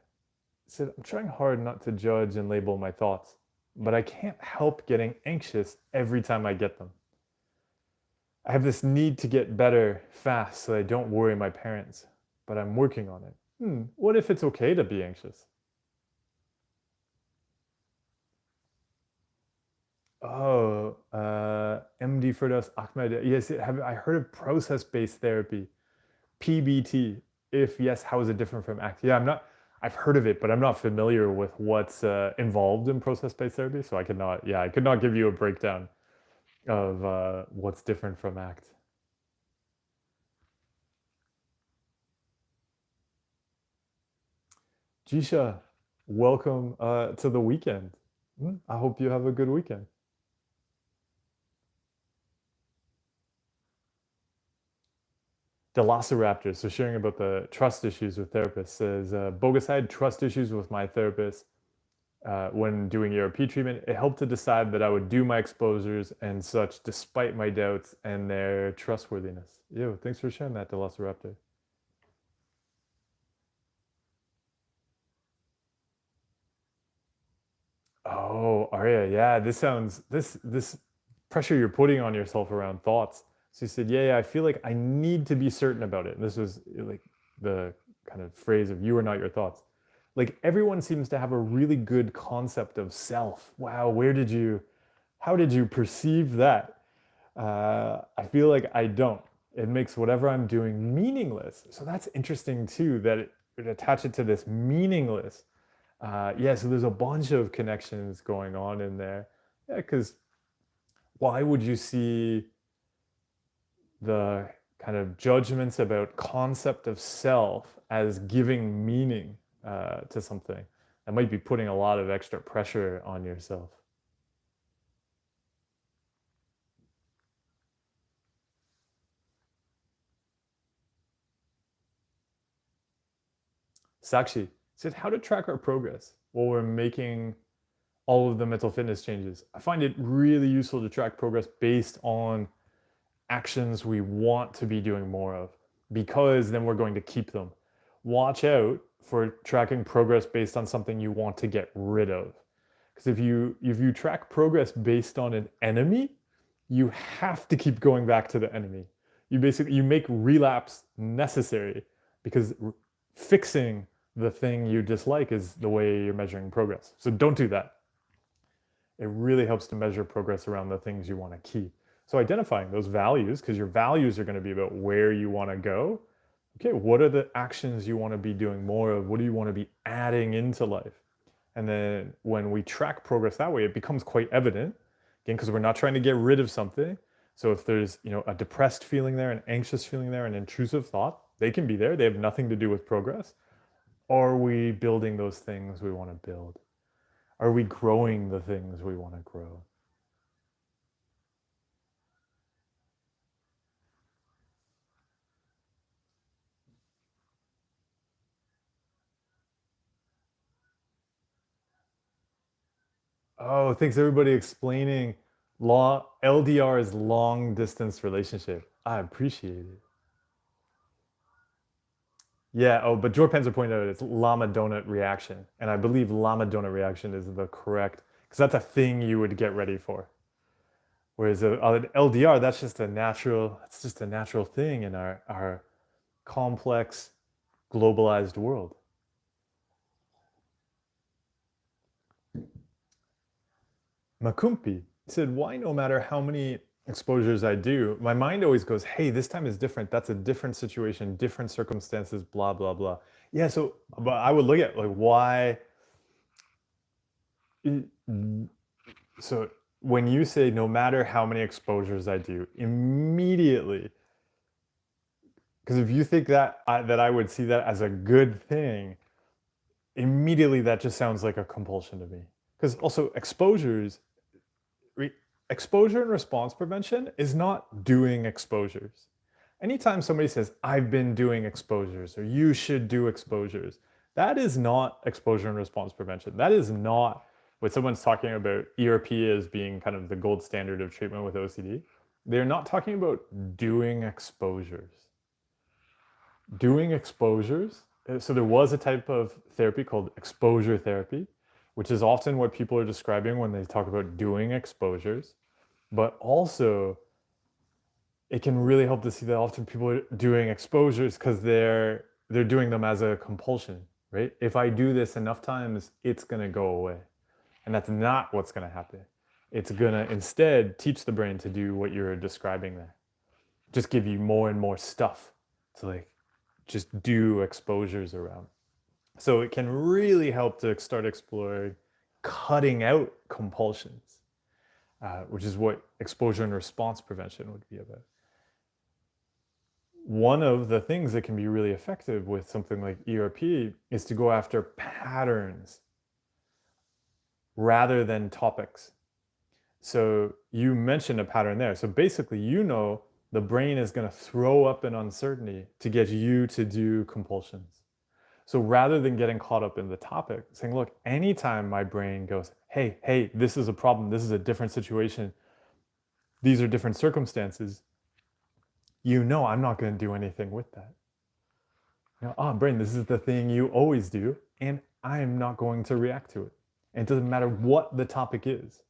said, I'm trying hard not to judge and label my thoughts, but I can't help getting anxious every time I get them. I have this need to get better fast so I don't worry my parents, but I'm working on it. What if it's okay to be anxious? Oh, MD Firdaus Ahmed. Yes, have I heard of process-based therapy, PBT? If yes, how is it different from ACT? Yeah, I'm not. I've heard of it, but I'm not familiar with what's involved in process-based therapy, so I could not. Yeah, I could not give you a breakdown of what's different from ACT. Jisha, welcome to the weekend. I hope you have a good weekend. Velociraptor, so sharing about the trust issues with therapists, says, bogus, I had trust issues with my therapist when doing ERP treatment. It helped to decide that I would do my exposures and such despite my doubts and their trustworthiness. Yo, thanks for sharing that, Velociraptor. Oh, Arya, yeah, this pressure you're putting on yourself around thoughts. So you said, yeah, I feel like I need to be certain about it. And this was like the kind of phrase of you are not your thoughts. Like everyone seems to have a really good concept of self. Wow, how did you perceive that? I feel like I don't. It makes whatever I'm doing meaningless. So that's interesting too, that it attach it to this meaningless. Yeah, so there's a bunch of connections going on in there. Yeah, because why would you see the kind of judgments about concept of self as giving meaning to something? That might be putting a lot of extra pressure on yourself. Sakshi said, how to track our progress while we're making all of the mental fitness changes. I find it really useful to track progress based on actions we want to be doing more of, because then we're going to keep them. Watch out for tracking progress based on something you want to get rid of. Because if you track progress based on an enemy, you have to keep going back to the enemy. You make relapse necessary because fixing the thing you dislike is the way you're measuring progress. So don't do that. It really helps to measure progress around the things you want to keep. So identifying those values, because your values are going to be about where you want to go. Okay, what are the actions you want to be doing more of? What do you want to be adding into life? And then when we track progress that way, it becomes quite evident, again, because we're not trying to get rid of something. So if there's a depressed feeling there, an anxious feeling there, an intrusive thought, they can be there. They have nothing to do with progress. Are we building those things we want to build? Are we growing the things we want to grow? Oh, thanks everybody explaining LDR is long distance relationship. I appreciate it. Yeah, oh, but Joe Penzer pointed out it's llama donut reaction. And I believe llama donut reaction is the correct, because that's a thing you would get ready for. Whereas an LDR, it's just a natural thing in our complex, globalized world. Makumpi said, why no matter how many exposures I do, my mind always goes, hey, this time is different. That's a different situation, different circumstances, blah, blah, blah. Yeah, so but I would look at like why. So when you say no matter how many exposures I do, immediately, because if you think that that I would see that as a good thing, immediately that just sounds like a compulsion to me. Because also re- exposure and response prevention is not doing exposures. Anytime somebody says, I've been doing exposures or you should do exposures, that is not exposure and response prevention. That is not what someone's talking about ERP as being kind of the gold standard of treatment with OCD. They're not talking about doing exposures. Doing exposures, so there was a type of therapy called exposure therapy, which is often what people are describing when they talk about doing exposures. But also, it can really help to see that often people are doing exposures because they're doing them as a compulsion, right? If I do this enough times, it's gonna go away. And that's not what's gonna happen. It's gonna instead teach the brain to do what you're describing there. Just give you more and more stuff to like just do exposures around. So it can really help to start exploring cutting out compulsions, which is what exposure and response prevention would be about. One of the things that can be really effective with something like ERP is to go after patterns rather than topics. So you mentioned a pattern there. So basically, the brain is going to throw up an uncertainty to get you to do compulsions. So rather than getting caught up in the topic, saying, look, anytime my brain goes, hey, this is a problem, this is a different situation, these are different circumstances, I'm not going to do anything with that. Brain, this is the thing you always do, and I am not going to react to it. And it doesn't matter what the topic is.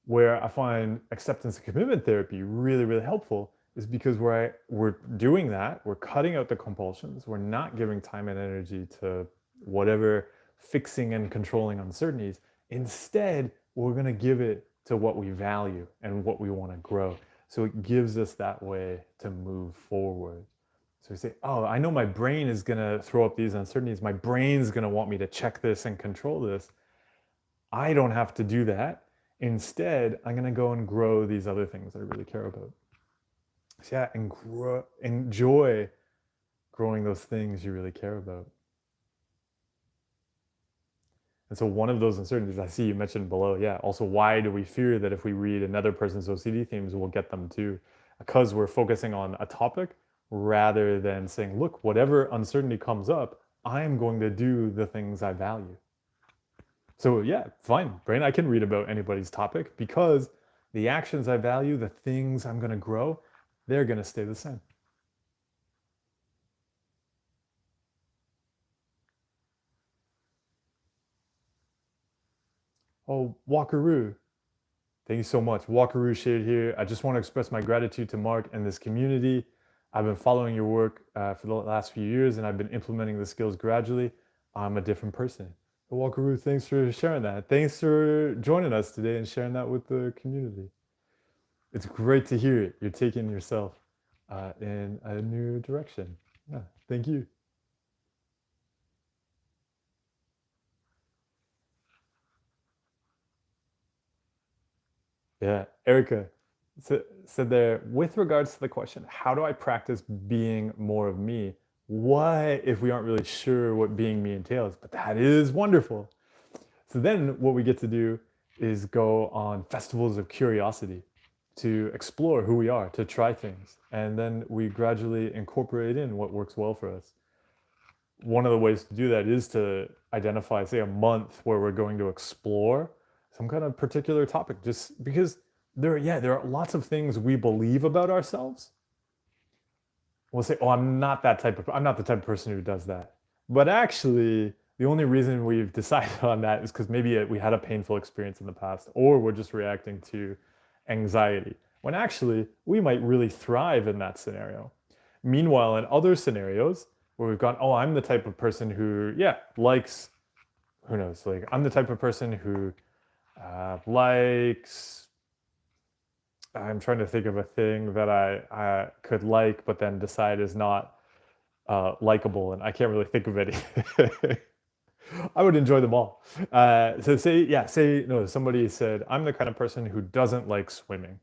Where I find acceptance and commitment therapy really, really helpful is because we're doing that, we're cutting out the compulsions, we're not giving time and energy to whatever fixing and controlling uncertainties. Instead, we're going to give it to what we value and what we want to grow. So it gives us that way to move forward. So we say, oh, I know my brain is going to throw up these uncertainties. My brain's going to want me to check this and control this. I don't have to do that. Instead, I'm going to go and grow these other things I really care about. So yeah, and enjoy growing those things you really care about. And so one of those uncertainties I see you mentioned below, yeah, also why do we fear that if we read another person's OCD themes, we'll get them too? Because we're focusing on a topic rather than saying, look, whatever uncertainty comes up, I'm going to do the things I value. So yeah, fine, brain, I can read about anybody's topic because the actions I value, the things I'm going to grow, they're going to stay the same. Oh, Walkaroo, thank you so much. Walkaroo shared here. I just want to express my gratitude to Mark and this community. I've been following your work for the last few years and I've been implementing the skills gradually. I'm a different person. Walkaroo, thanks for sharing that. Thanks for joining us today and sharing that with the community. It's great to hear it. You're taking yourself in a new direction. Yeah, thank you. Yeah, Erica said there, with regards to the question, how do I practice being more of me What if we aren't really sure what being me entails? But that is wonderful. So then what we get to do is go on festivals of curiosity to explore who we are, to try things. And then we gradually incorporate in what works well for us. One of the ways to do that is to identify, say, a month where we're going to explore some kind of particular topic, just because there are lots of things we believe about ourselves. We'll say, "Oh, I'm not the type of person who does that." But actually, the only reason we've decided on that is because maybe we had a painful experience in the past, or we're just reacting to anxiety. When actually, we might really thrive in that scenario. Meanwhile, in other scenarios where we've gone, "Oh, I'm the type of person who, yeah, likes, who knows, like I'm the type of person who likes." I'm trying to think of a thing that I could like, but then decide is not likable, and I can't really think of any. I would enjoy them all. So say, yeah, say no. Somebody said, "I'm the kind of person who doesn't like swimming,"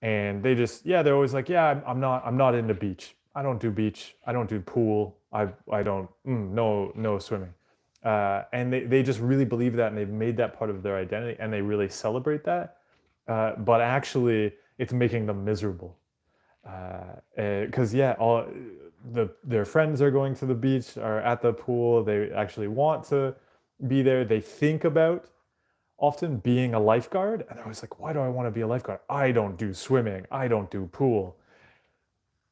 and they just, yeah, they're always like, "Yeah, I'm not into beach. I don't do beach. I don't do pool. I don't, no swimming." And they just really believe that, and they've made that part of their identity, and they really celebrate that. But actually, it's making them miserable because yeah, all their friends are going to the beach, are at the pool. They actually want to be there. They think about often being a lifeguard, and they're always like, "Why do I want to be a lifeguard? I don't do swimming. I don't do pool."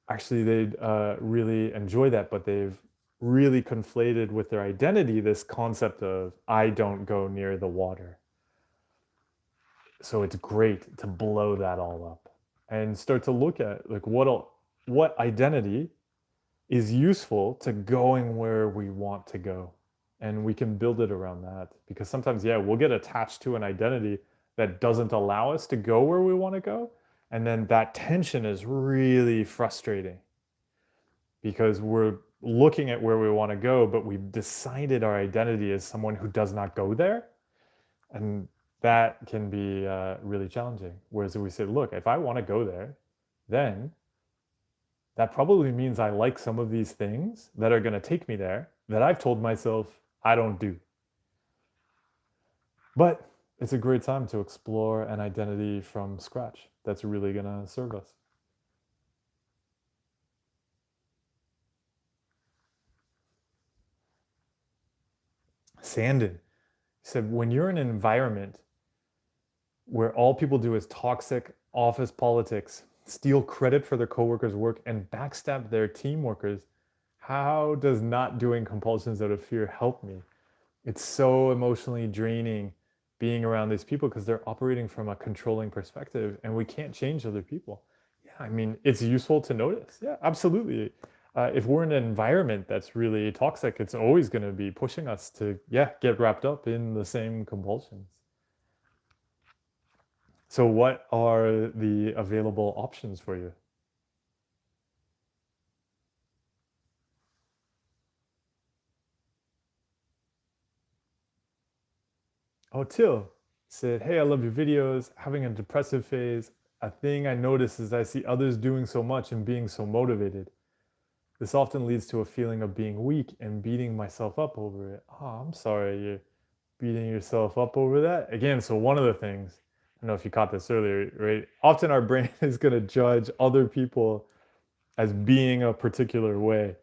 Actually, they'd really enjoy that, but they've really conflated with their identity this concept of "I don't go near the water." So it's great to blow that all up and start to look at like what identity is useful to going where we want to go, and we can build it around that, because sometimes, yeah, we'll get attached to an identity that doesn't allow us to go where we want to go, and then that tension is really frustrating because we're looking at where we want to go, but we've decided our identity as someone who does not go there, and that can be really challenging. Whereas if we say, look, if I want to go there, then that probably means I like some of these things that are going to take me there that I've told myself I don't do. But it's a great time to explore an identity from scratch that's really going to serve us. Sandon said, when you're in an environment where all people do is toxic office politics, steal credit for their coworkers' work, and backstab their team workers, how does not doing compulsions out of fear help me? It's so emotionally draining being around these people because they're operating from a controlling perspective, and we can't change other people. Yeah, I mean, it's useful to notice. Yeah, absolutely. If we're in an environment that's really toxic, it's always going to be pushing us to, yeah, get wrapped up in the same compulsions. So, what are the available options for you? Oh, Till said, "Hey, I love your videos. Having a depressive phase. A thing I notice is I see others doing so much and being so motivated. This often leads to a feeling of being weak and beating myself up over it." Oh, I'm sorry you're beating yourself up over that. Again, so one of the things, I don't know if you caught this earlier, right? Often our brain is going to judge other people as being a particular way.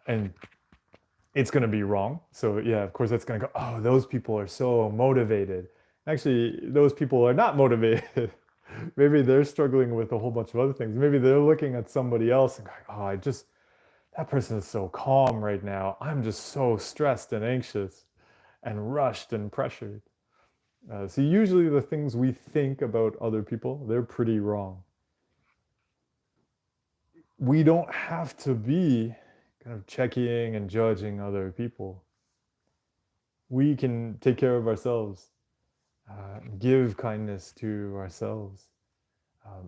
And it's going to be wrong. So yeah, of course that's going to go, "Oh, those people are so motivated." Actually, those people are not motivated. Maybe they're struggling with a whole bunch of other things. Maybe they're looking at somebody else and going, "Oh, that person is so calm right now. I'm just so stressed and anxious and rushed and pressured." So usually the things we think about other people, they're pretty wrong. We don't have to be kind of checking and judging other people. We can take care of ourselves, give kindness to ourselves,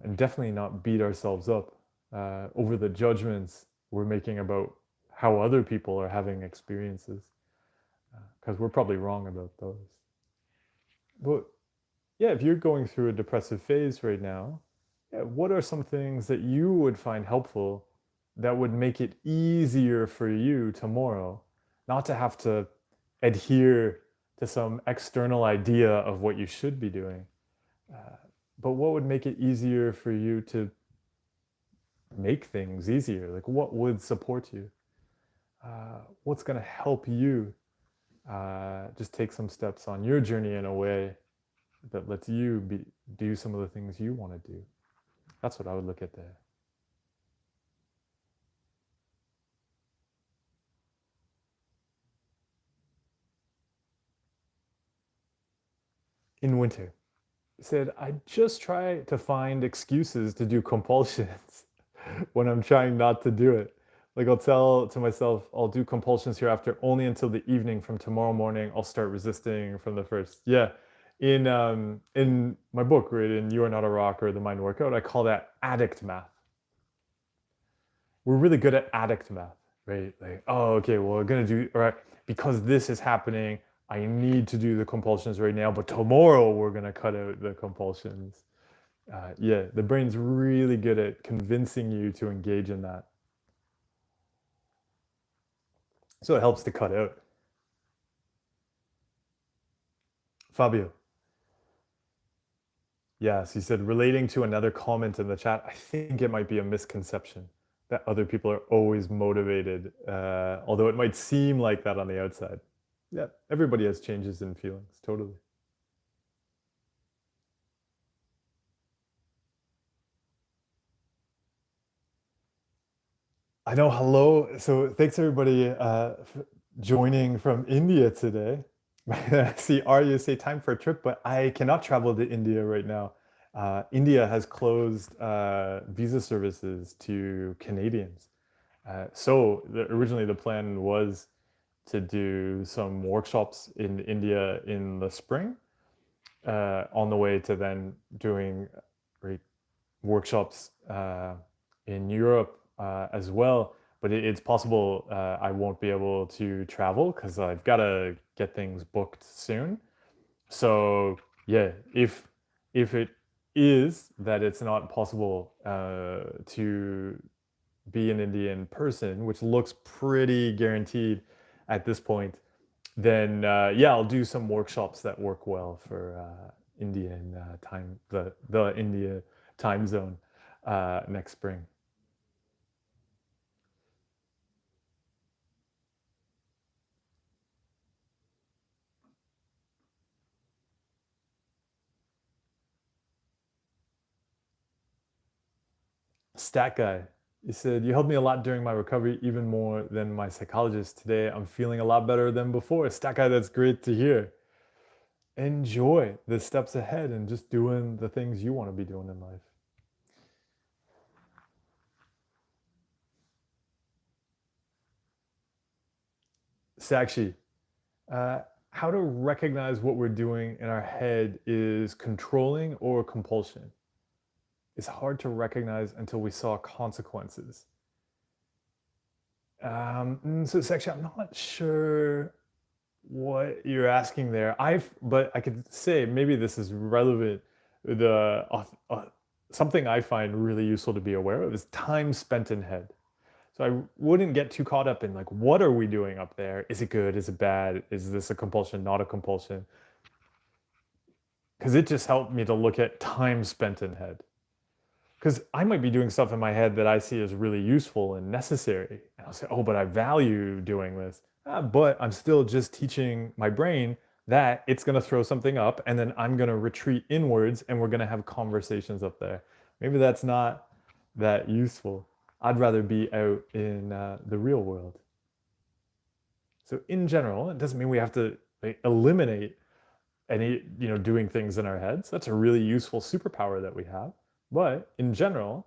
and definitely not beat ourselves up over the judgments we're making about how other people are having experiences, because we're probably wrong about those. But yeah, if you're going through a depressive phase right now, yeah, what are some things that you would find helpful that would make it easier for you tomorrow not to have to adhere to some external idea of what you should be doing, uh, but what would make it easier for you to make things easier? Like, what would support you? What's going to help you just take some steps on your journey in a way that lets you do some of the things you want to do? That's what I would look at there. In winter, said, I just try to find excuses to do compulsions when I'm trying not to do it. Like, I'll tell to myself, I'll do compulsions hereafter only until the evening. From tomorrow morning, I'll start resisting from the first. Yeah. In my book, right, in You Are Not a Rock or The Mind Workout, I call that addict math. We're really good at addict math, right? Like, oh, okay, well, we're gonna do all right because this is happening. I need to do the compulsions right now, but tomorrow we're gonna cut out the compulsions. Yeah, the brain's really good at convincing you to engage in that. So it helps to cut out. Fabio. Yes, he said, relating to another comment in the chat, I think it might be a misconception that other people are always motivated, although it might seem like that on the outside. Yeah, everybody has changes in feelings, totally. I know. Hello. So thanks everybody for joining from India today. I see Arya say time for a trip, but I cannot travel to India right now. India has closed visa services to Canadians. Originally the plan was to do some workshops in India in the spring, on the way to then doing great workshops in Europe as well. But it's possible I won't be able to travel because I've got to get things booked soon. So yeah, if it is that it's not possible to be in India in person, which looks pretty guaranteed at this point, then yeah, I'll do some workshops that work well for Indian time, the India time zone next spring. Stat guy, he said, you helped me a lot during my recovery, even more than my psychologist. Today, I'm feeling a lot better than before. Stat guy, that's great to hear. Enjoy the steps ahead and just doing the things you want to be doing in life. Sakshi, uh, how to recognize what we're doing in our head is controlling or compulsion. It's hard to recognize until we saw consequences. So Sakshi, I'm not sure what you're asking there. But I could say maybe this is relevant. The something I find really useful to be aware of is time spent in head. So I wouldn't get too caught up in like, what are we doing up there? Is it good? Is it bad? Is this a compulsion? Not a compulsion? Because it just helped me to look at time spent in head. Because I might be doing stuff in my head that I see as really useful and necessary. And I'll say, oh, but I value doing this. But I'm still just teaching my brain that it's going to throw something up and then I'm going to retreat inwards and we're going to have conversations up there. Maybe that's not that useful. I'd rather be out in the real world. So in general, it doesn't mean we have to like, eliminate any, doing things in our heads. That's a really useful superpower that we have. But in general,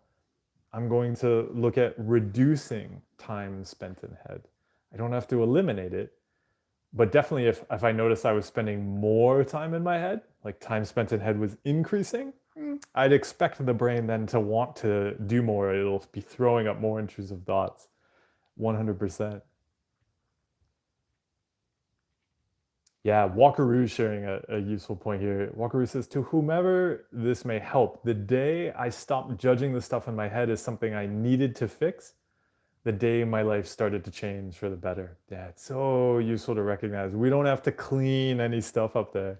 I'm going to look at reducing time spent in head. I don't have to eliminate it, but definitely if I noticed I was spending more time in my head, like time spent in head was increasing, I'd expect the brain then to want to do more. It'll be throwing up more intrusive thoughts. 100%. Yeah, Walkaroo sharing a useful point here. Walkaroo says, to whomever this may help, the day I stopped judging the stuff in my head as something I needed to fix, the day my life started to change for the better. Yeah, it's so useful to recognize. We don't have to clean any stuff up there.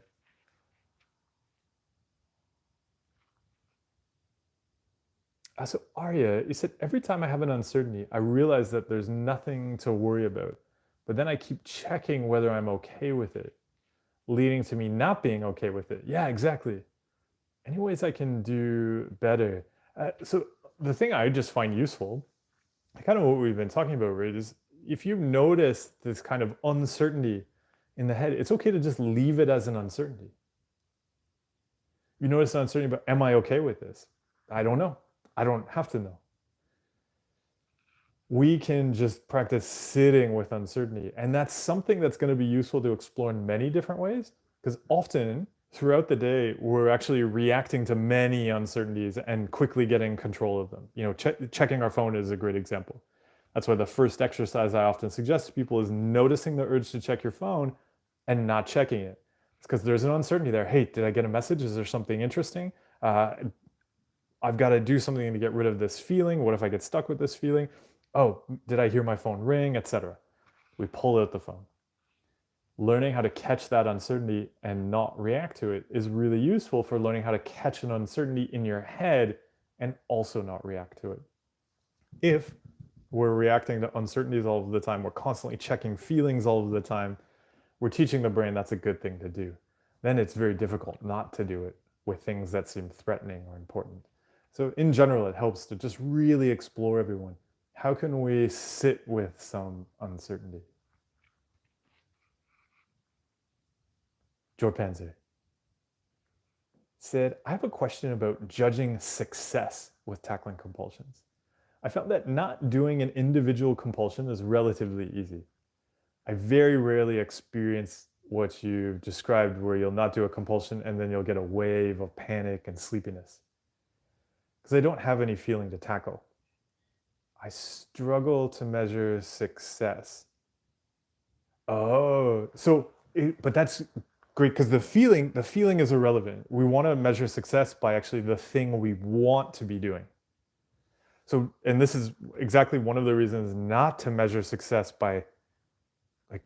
So Arya, you said every time I have an uncertainty, I realize that there's nothing to worry about. But then I keep checking whether I'm okay with it, leading to me not being okay with it. Yeah, exactly. Any ways I can do better? So the thing I just find useful, kind of what we've been talking about, right, is if you notice this kind of uncertainty in the head, it's okay to just leave it as an uncertainty. You notice an uncertainty, but am I okay with this? I don't know. I don't have to know. We can just practice sitting with uncertainty. And that's something that's going to be useful to explore in many different ways, because often throughout the day, we're actually reacting to many uncertainties and quickly getting control of them. Checking our phone is a great example. That's why the first exercise I often suggest to people is noticing the urge to check your phone and not checking it. It's because there's an uncertainty there. Hey, did I get a message? Is there something interesting? I've got to do something to get rid of this feeling. What if I get stuck with this feeling? Oh, did I hear my phone ring, etc. We pull out the phone. Learning how to catch that uncertainty and not react to it is really useful for learning how to catch an uncertainty in your head and also not react to it. If we're reacting to uncertainties all of the time, we're constantly checking feelings all of the time, we're teaching the brain that's a good thing to do. Then it's very difficult not to do it with things that seem threatening or important. So in general, it helps to just really explore everyone. How can we sit with some uncertainty? Jorpanze said, I have a question about judging success with tackling compulsions. I found that not doing an individual compulsion is relatively easy. I very rarely experience what you've described, where you'll not do a compulsion and then you'll get a wave of panic and sleepiness, because I don't have any feeling to tackle. I struggle to measure success. Oh, but that's great, because the feeling is irrelevant. We want to measure success by actually the thing we want to be doing. So, and this is exactly one of the reasons not to measure success by like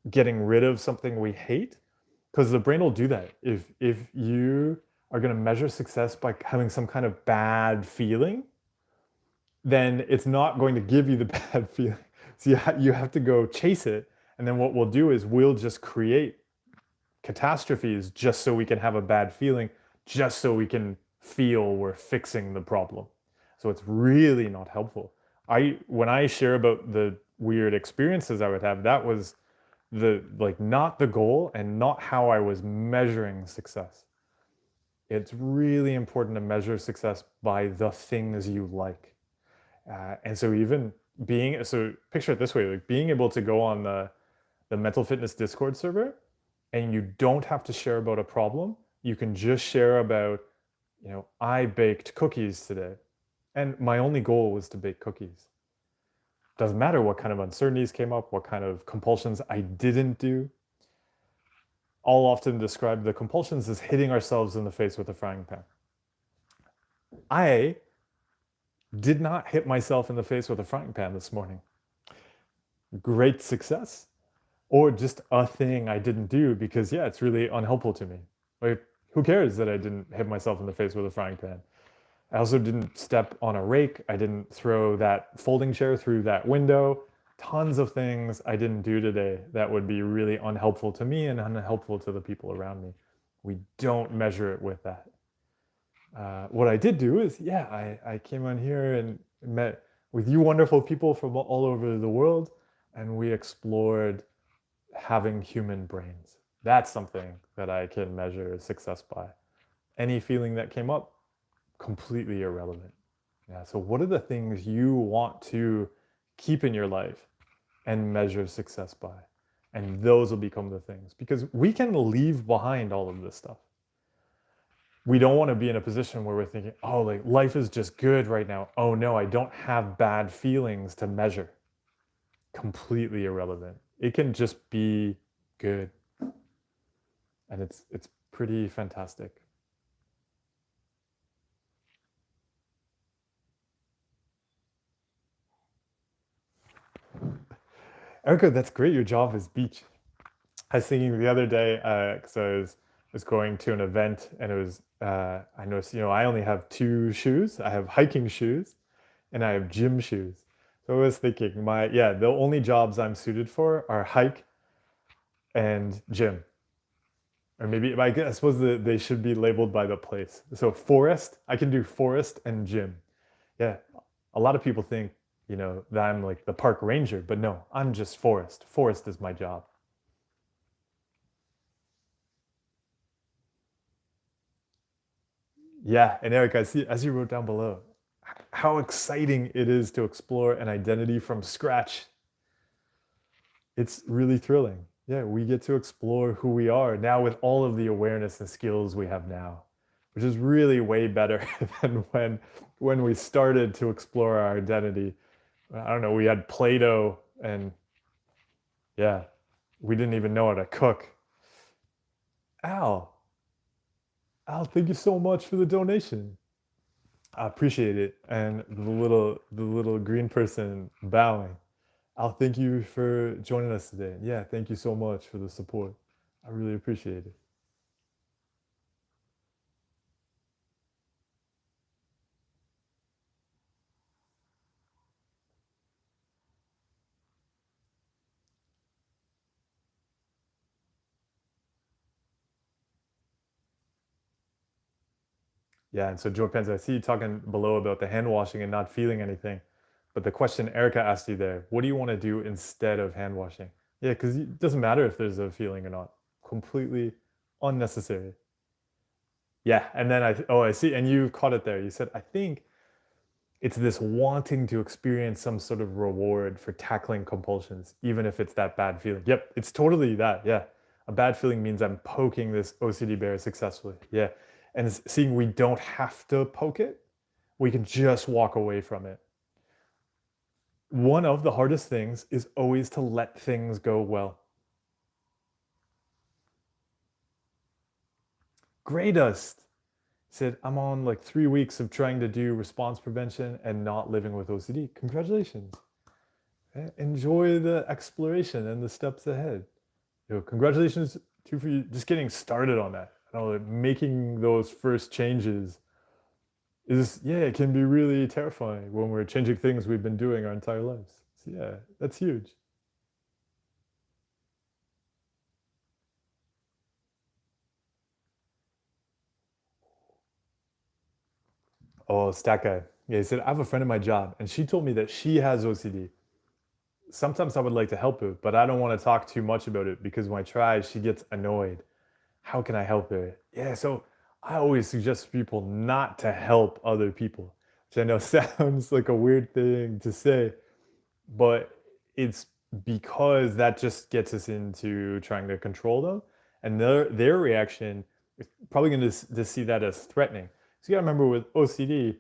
getting rid of something we hate, because the brain will do that. If you are going to measure success by having some kind of bad feeling, then it's not going to give you the bad feeling. So you have to go chase it. And then what we'll do is we'll just create catastrophes just so we can have a bad feeling, just so we can feel we're fixing the problem. So it's really not helpful. When I share about the weird experiences I would have, that was not the goal and not how I was measuring success. It's really important to measure success by the things you like. And so picture it this way, like being able to go on the mental fitness Discord server, and you don't have to share about a problem. You can just share about, I baked cookies today, and my only goal was to bake cookies. Doesn't matter what kind of uncertainties came up, what kind of compulsions I didn't do. I'll often describe the compulsions as hitting ourselves in the face with a frying pan. I did not hit myself in the face with a frying pan this morning. Great success. Or just a thing I didn't do because, yeah, it's really unhelpful to me. Like, who cares that I didn't hit myself in the face with a frying pan? I also didn't step on a rake. I didn't throw that folding chair through that window. Tons of things I didn't do today that would be really unhelpful to me and unhelpful to the people around me. We don't measure it with that. What I did do is, I came on here and met with you wonderful people from all over the world, and we explored having human brains. That's something that I can measure success by. Any feeling that came up, completely irrelevant. Yeah, so what are the things you want to keep in your life and measure success by? And those will become the things, because we can leave behind all of this stuff. We don't want to be in a position where we're thinking, oh, like life is just good right now. Oh no, I don't have bad feelings to measure. Completely irrelevant. It can just be good. And it's pretty fantastic. Erica, that's great. Your job is beach. I was thinking the other day, because I was going to an event, and it was I noticed, I only have two shoes. I have hiking shoes and I have gym shoes. So I was thinking, the only jobs I'm suited for are hike and gym. Or maybe I suppose they should be labeled by the place. So forest, I can do forest and gym. Yeah, a lot of people think, that I'm like the park ranger, but no, I'm just forest. Forest is my job. Yeah, and Eric, I see, as you wrote down below, how exciting it is to explore an identity from scratch. It's really thrilling. Yeah, we get to explore who we are now with all of the awareness and skills we have now, which is really way better than when we started to explore our identity. I don't know, we had Play-Doh, and yeah, we didn't even know how to cook. Al, Al, thank you so much for the donation. I appreciate it. And the little green person bowing. Al, thank you for joining us today. Yeah, thank you so much for the support. I really appreciate it. Yeah, and so Joe Penza, I see you talking below about the hand washing and not feeling anything. But the question Erica asked you there, what do you want to do instead of hand washing? Yeah, because it doesn't matter if there's a feeling or not. Completely unnecessary. Yeah, and then I see, and you caught it there. You said, I think it's this wanting to experience some sort of reward for tackling compulsions, even if it's that bad feeling. Yep, it's totally that. Yeah. A bad feeling means I'm poking this OCD bear successfully. Yeah. And seeing we don't have to poke it, we can just walk away from it. One of the hardest things is always to let things go well. Gray Dust said, I'm on like 3 weeks of trying to do response prevention and not living with OCD. Congratulations. Enjoy the exploration and the steps ahead. Congratulations too for you just getting started on that. Like, making those first changes is, yeah, it can be really terrifying when we're changing things we've been doing our entire lives. So yeah, that's huge. Oh, Stack Guy. Yeah, he said, I have a friend in my job, and she told me that she has OCD. Sometimes I would like to help her, but I don't want to talk too much about it because when I try, she gets annoyed. How can I help her? Yeah, so I always suggest people not to help other people, which I know sounds like a weird thing to say, but it's because that just gets us into trying to control them, and their reaction is probably going to see that as threatening. So you got to remember, with OCD,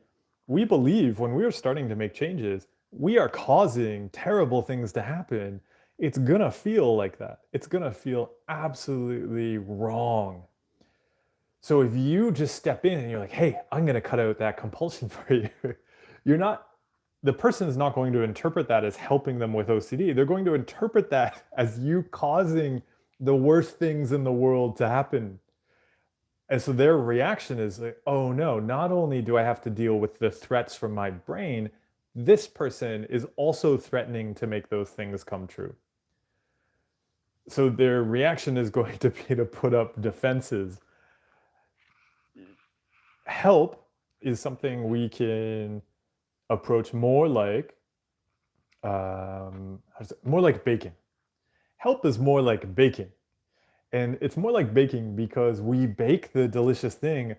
we believe when we are starting to make changes, we are causing terrible things to happen. It's gonna feel like that. It's gonna feel absolutely wrong. So if you just step in and you're like, hey, I'm going to cut out that compulsion for you, you're not, the person is not going to interpret that as helping them with OCD. They're going to interpret that as you causing the worst things in the world to happen. And so their reaction is like, oh no, not only do I have to deal with the threats from my brain, this person is also threatening to make those things come true. So their reaction is going to be to put up defenses. Help is something we can approach more like more like baking. Help is more like baking, and it's more like baking because we bake the delicious thing.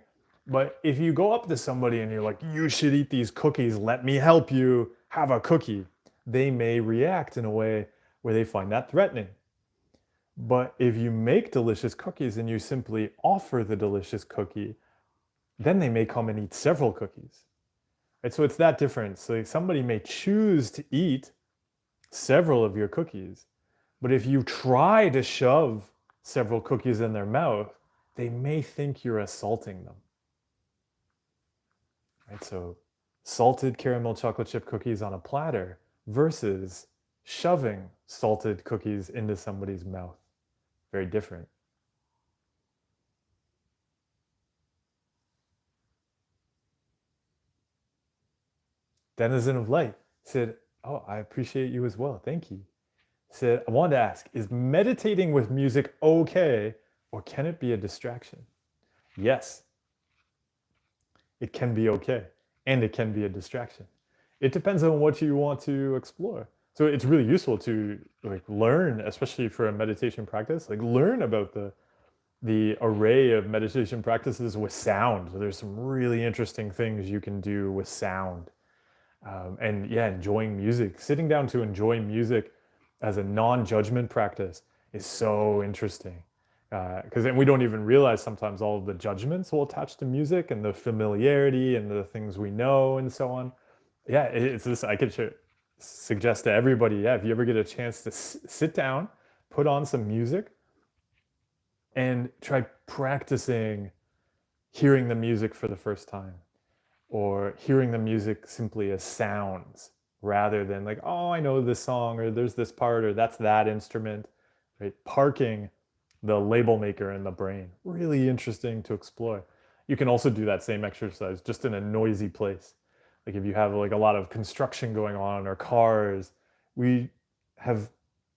But if you go up to somebody and you're like, "You should eat these cookies. Let me help you have a cookie," they may react in a way where they find that threatening. But if you make delicious cookies and you simply offer the delicious cookie, then they may come and eat several cookies. Right? So it's that difference. Like, somebody may choose to eat several of your cookies, but if you try to shove several cookies in their mouth, they may think you're assaulting them. Right? So salted caramel chocolate chip cookies on a platter versus shoving salted cookies into somebody's mouth. Very different. Denizen of Light said, oh, I appreciate you as well. Thank you. Said, I wanted to ask, is meditating with music okay, or can it be a distraction? Yes, it can be okay, and it can be a distraction. It depends on what you want to explore. So it's really useful to learn, especially for a meditation practice, learn about the array of meditation practices with sound. So there's some really interesting things you can do with sound. And yeah, enjoying music, sitting down to enjoy music as a non-judgment practice is so interesting. Because then we don't even realize sometimes all of the judgments will attach to music and the familiarity and the things we know and so on. Yeah, it's this. I could suggest to everybody, yeah, if you ever get a chance to sit down, put on some music, and try practicing hearing the music for the first time, or hearing the music simply as sounds rather than like, oh, I know this song, or there's this part, or that's that instrument, right? Parking the label maker in the brain. Really interesting to explore. You can also do that same exercise just in a noisy place. Like if you have like a lot of construction going on or cars, we have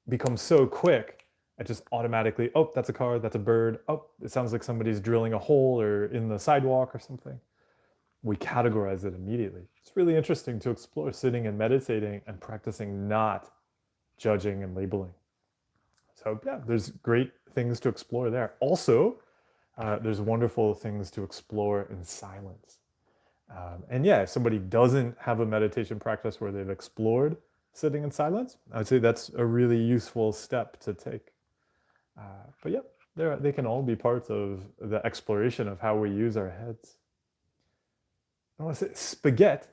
become so quick at just automatically, oh, that's a car, that's a bird. Oh, it sounds like somebody's drilling a hole or in the sidewalk or something. We categorize it immediately. It's really interesting to explore sitting and meditating and practicing not judging and labeling. So yeah, there's great things to explore there. Also, there's wonderful things to explore in silence. And yeah, if somebody doesn't have a meditation practice where they've explored sitting in silence, I'd say that's a really useful step to take. But yeah, they can all be parts of the exploration of how we use our heads. I want to say Spaghetti.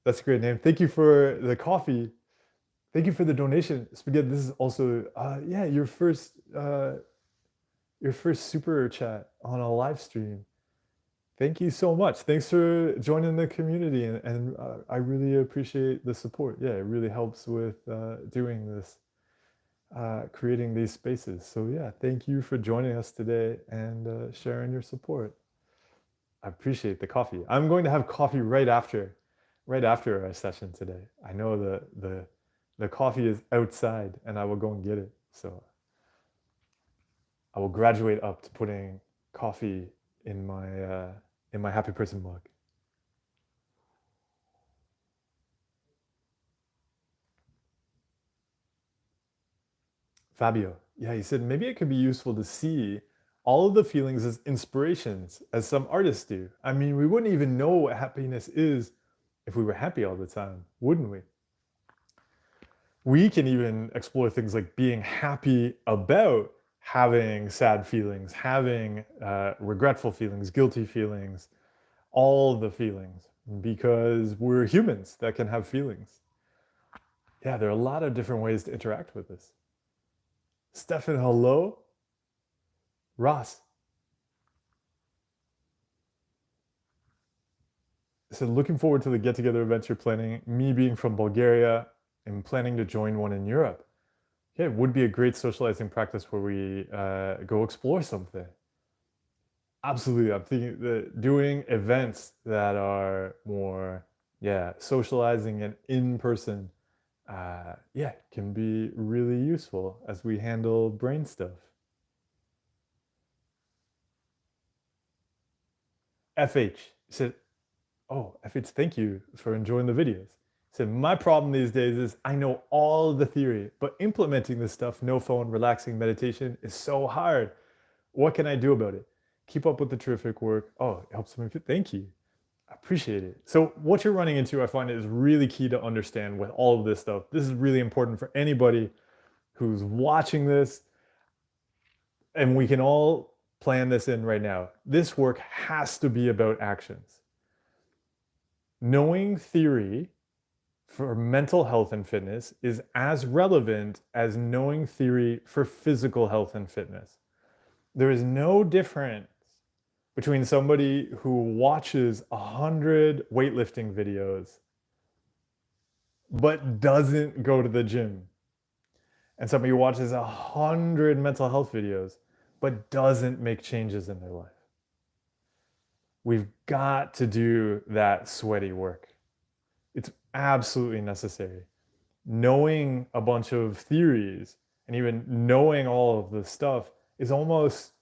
That's a great name. Thank you for the coffee. Thank you for the donation, Spaghetti. This is also, yeah, your first super chat on a live stream. Thank you so much. Thanks for joining the community, and I really appreciate the support. Yeah, it really helps with doing this, creating these spaces. So yeah, thank you for joining us today and sharing your support. I appreciate the coffee. I'm going to have coffee right after our session today. I know the coffee is outside, and I will go and get it. So I will graduate up to putting coffee in my happy person mug. Fabio, yeah, he said maybe it could be useful to see all of the feelings as inspirations, as some artists do. I mean, we wouldn't even know what happiness is if we were happy all the time, wouldn't we? We can even explore things like being happy about having sad feelings, having regretful feelings, guilty feelings, all the feelings, because we're humans that can have feelings. Yeah, there are a lot of different ways to interact with this. Stefan, hello. Ross said, looking forward to the get-together events you're planning. Me being from Bulgaria and planning to join one in Europe. Yeah, it would be a great socializing practice where we go explore something. Absolutely. I'm thinking that doing events that are more, yeah, socializing and in person, yeah, can be really useful as we handle brain stuff. FH said, oh, FH, thank you for enjoying the videos. Said, my problem these days is I know all the theory, but implementing this stuff, no phone, relaxing meditation, is so hard. What can I do about it? Keep up with the terrific work. Oh, it helps me. Thank you. I appreciate it. So what you're running into, I find, is really key to understand with all of this stuff. This is really important for anybody who's watching this, and we can all plan this in right now. This work has to be about actions. Knowing theory for mental health and fitness is as relevant as knowing theory for physical health and fitness. There is no difference between somebody who watches 100 weightlifting videos but doesn't go to the gym. And somebody who watches 100 mental health videos, but doesn't make changes in their life. We've got to do that sweaty work. It's absolutely necessary. Knowing a bunch of theories and even knowing all of this stuff is almost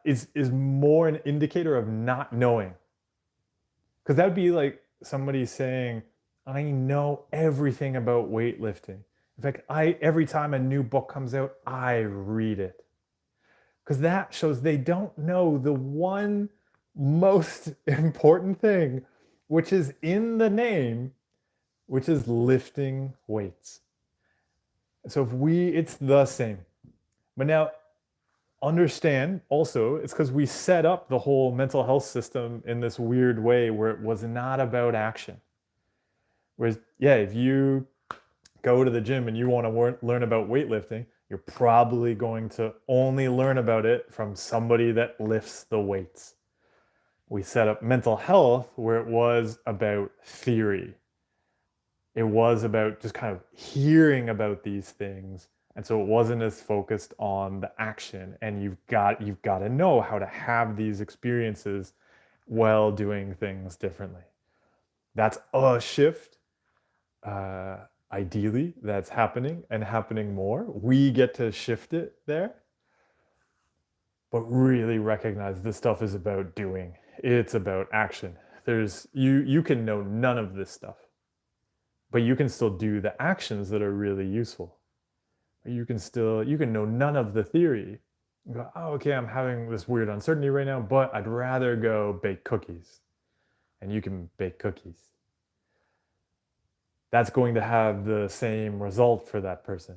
is more an indicator of not knowing. Because that would be like somebody saying, I know everything about weightlifting. In fact, every time a new book comes out, I read it. Because that shows they don't know the one most important thing, which is in the name, which is lifting weights. So it's the same. But now understand also, it's because we set up the whole mental health system in this weird way where it was not about action. Whereas, yeah, if you go to the gym and you want to learn about weightlifting, you're probably going to only learn about it from somebody that lifts the weights. We set up mental health where it was about theory. It was about just kind of hearing about these things. And so it wasn't as focused on the action. And you've got to know how to have these experiences while doing things differently. That's a shift. Ideally, that's happening and happening more. We get to shift it there. But really recognize this stuff is about doing. It's about action. You can know none of this stuff, but you can still do the actions that are really useful. You can know none of the theory. You go, oh, okay, I'm having this weird uncertainty right now, but I'd rather go bake cookies. And you can bake cookies. That's going to have the same result for that person,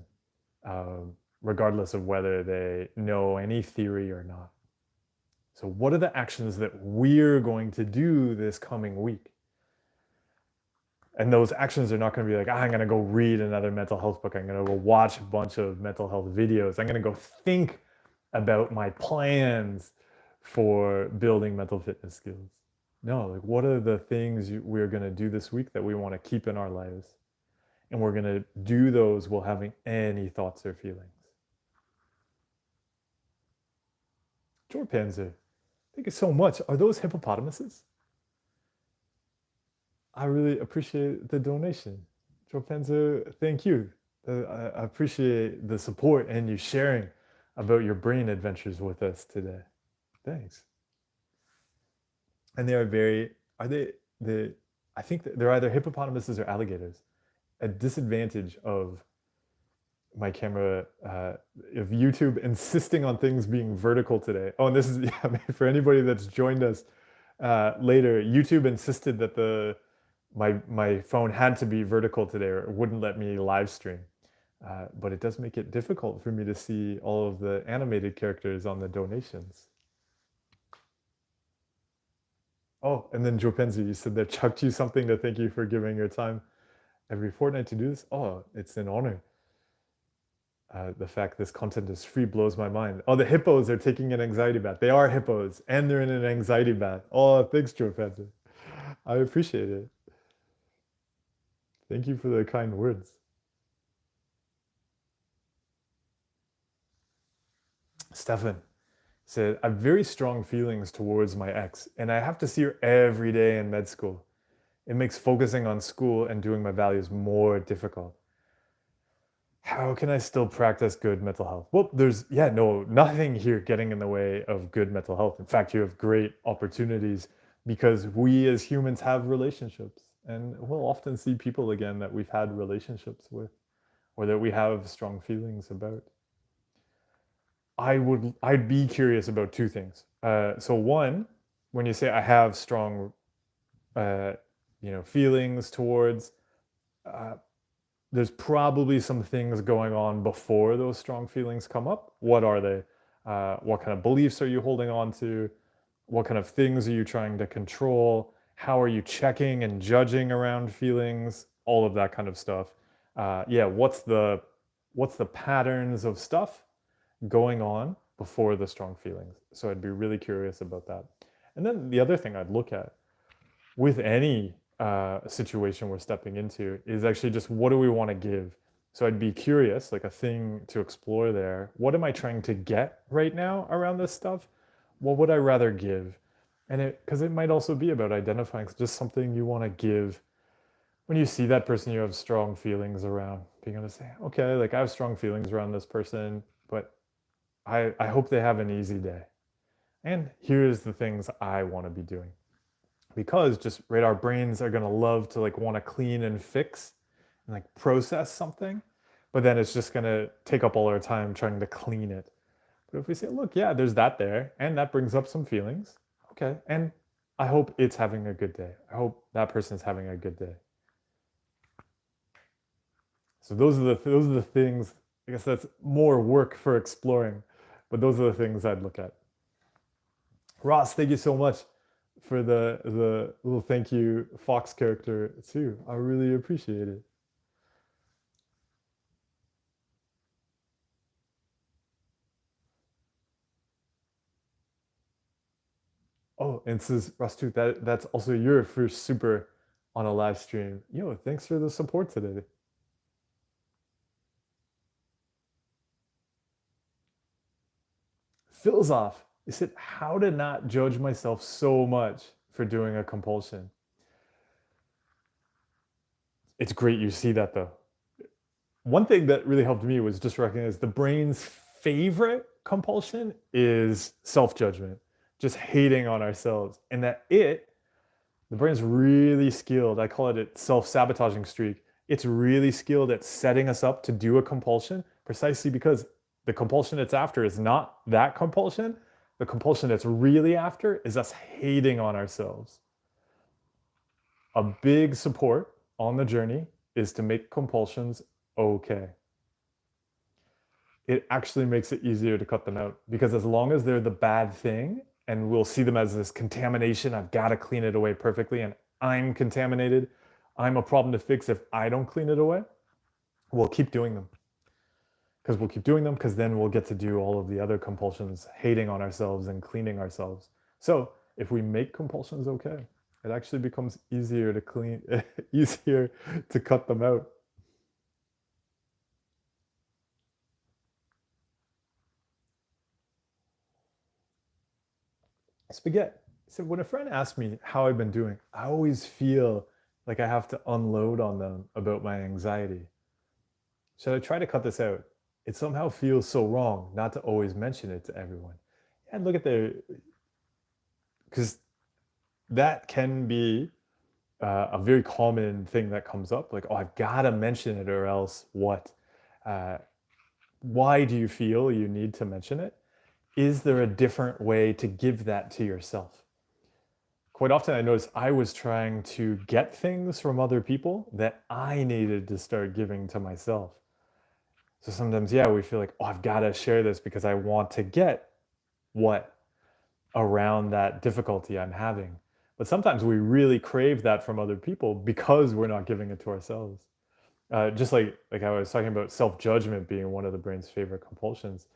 regardless of whether they know any theory or not. So what are the actions that we're going to do this coming week? And those actions are not going to be like, I'm going to go read another mental health book. I'm going to go watch a bunch of mental health videos. I'm going to go think about my plans for building mental fitness skills. No, like what are the things we're going to do this week that we want to keep in our lives? And we're going to do those while having any thoughts or feelings. Jorpanzer, thank you so much. Are those hippopotamuses? I really appreciate the donation. Jorpanzer, thank you. I appreciate the support and you sharing about your brain adventures with us today. Thanks. And they are I think they're either hippopotamuses or alligators. A disadvantage of my camera, of YouTube insisting on things being vertical today. Oh, and this is, yeah, for anybody that's joined us later, YouTube insisted that my phone had to be vertical today or it wouldn't let me live stream. But it does make it difficult for me to see all of the animated characters on the donations. Oh, and then Joe Penzi, you said that chucked you something to thank you for giving your time every fortnight to do this. Oh, it's an honor. The fact this content is free blows my mind. Oh, the hippos are taking an anxiety bath. They are hippos, and they're in an anxiety bath. Oh, thanks, Joe Penzi. I appreciate it. Thank you for the kind words. Stefan said, I have very strong feelings towards my ex, and I have to see her every day in med school. It makes focusing on school and doing my values more difficult. How can I still practice good mental health? Well, there's, nothing here getting in the way of good mental health. In fact, you have great opportunities because we as humans have relationships, and we'll often see people again that we've had relationships with or that we have strong feelings about. I'd be curious about two things. So one, when you say I have strong, feelings towards, there's probably some things going on before those strong feelings come up. What are they? What kind of beliefs are you holding on to? What kind of things are you trying to control? How are you checking and judging around feelings? All of that kind of stuff. What's the patterns of stuff going on before the strong feelings? So I'd be really curious about that. And then the other thing I'd look at with any situation we're stepping into is actually just what do we want to give. So I'd be curious, like a thing to explore there. What am I trying to get right now around this stuff? What would I rather give? And because it might also be about identifying just something you want to give when you see that person you have strong feelings around, being able to say, okay, like I have strong feelings around this person, but I hope they have an easy day. And here's the things I want to be doing. Because just right, our brains are gonna love to like want to clean and fix and like process something, but then it's just gonna take up all our time trying to clean it. But if we say, look, yeah, there's that there, and that brings up some feelings. Okay. And I hope it's having a good day. I hope that person's having a good day. So those are the things. I guess that's more work for exploring, but those are the things I'd look at. Ross, thank you so much for the little thank you Fox character too. I really appreciate it. Oh, and says Ross too, that's also your first super on a live stream. Yo, thanks for the support today. Fills off. He said, how to not judge myself so much for doing a compulsion. It's great you see that though. One thing that really helped me was just recognize the brain's favorite compulsion is self-judgment, just hating on ourselves. And that the brain's really skilled. I call it a self-sabotaging streak. It's really skilled at setting us up to do a compulsion precisely because the compulsion it's after is not that compulsion. The compulsion it's really after is us hating on ourselves. A big support on the journey is to make compulsions okay. It actually makes it easier to cut them out because as long as they're the bad thing and we'll see them as this contamination, I've got to clean it away perfectly and I'm contaminated, I'm a problem to fix if I don't clean it away, we'll keep doing them. Because we'll keep doing them because then we'll get to do all of the other compulsions, hating on ourselves and cleaning ourselves. So if we make compulsions okay, it actually becomes easier to clean, easier to cut them out. Spaghetti. So when a friend asks me how I've been doing, I always feel like I have to unload on them about my anxiety. Should I try to cut this out? It somehow feels so wrong not to always mention it to everyone. And look at because that can be a very common thing that comes up. Like, oh, I've got to mention it or else what? Uh, why do you feel you need to mention it? Is there a different way to give that to yourself? Quite often I noticed I was trying to get things from other people that I needed to start giving to myself. So sometimes, yeah, we feel like, oh, I've got to share this because I want to get what around that difficulty I'm having. But sometimes we really crave that from other people because we're not giving it to ourselves. Just like I was talking about self-judgment being one of the brain's favorite compulsions.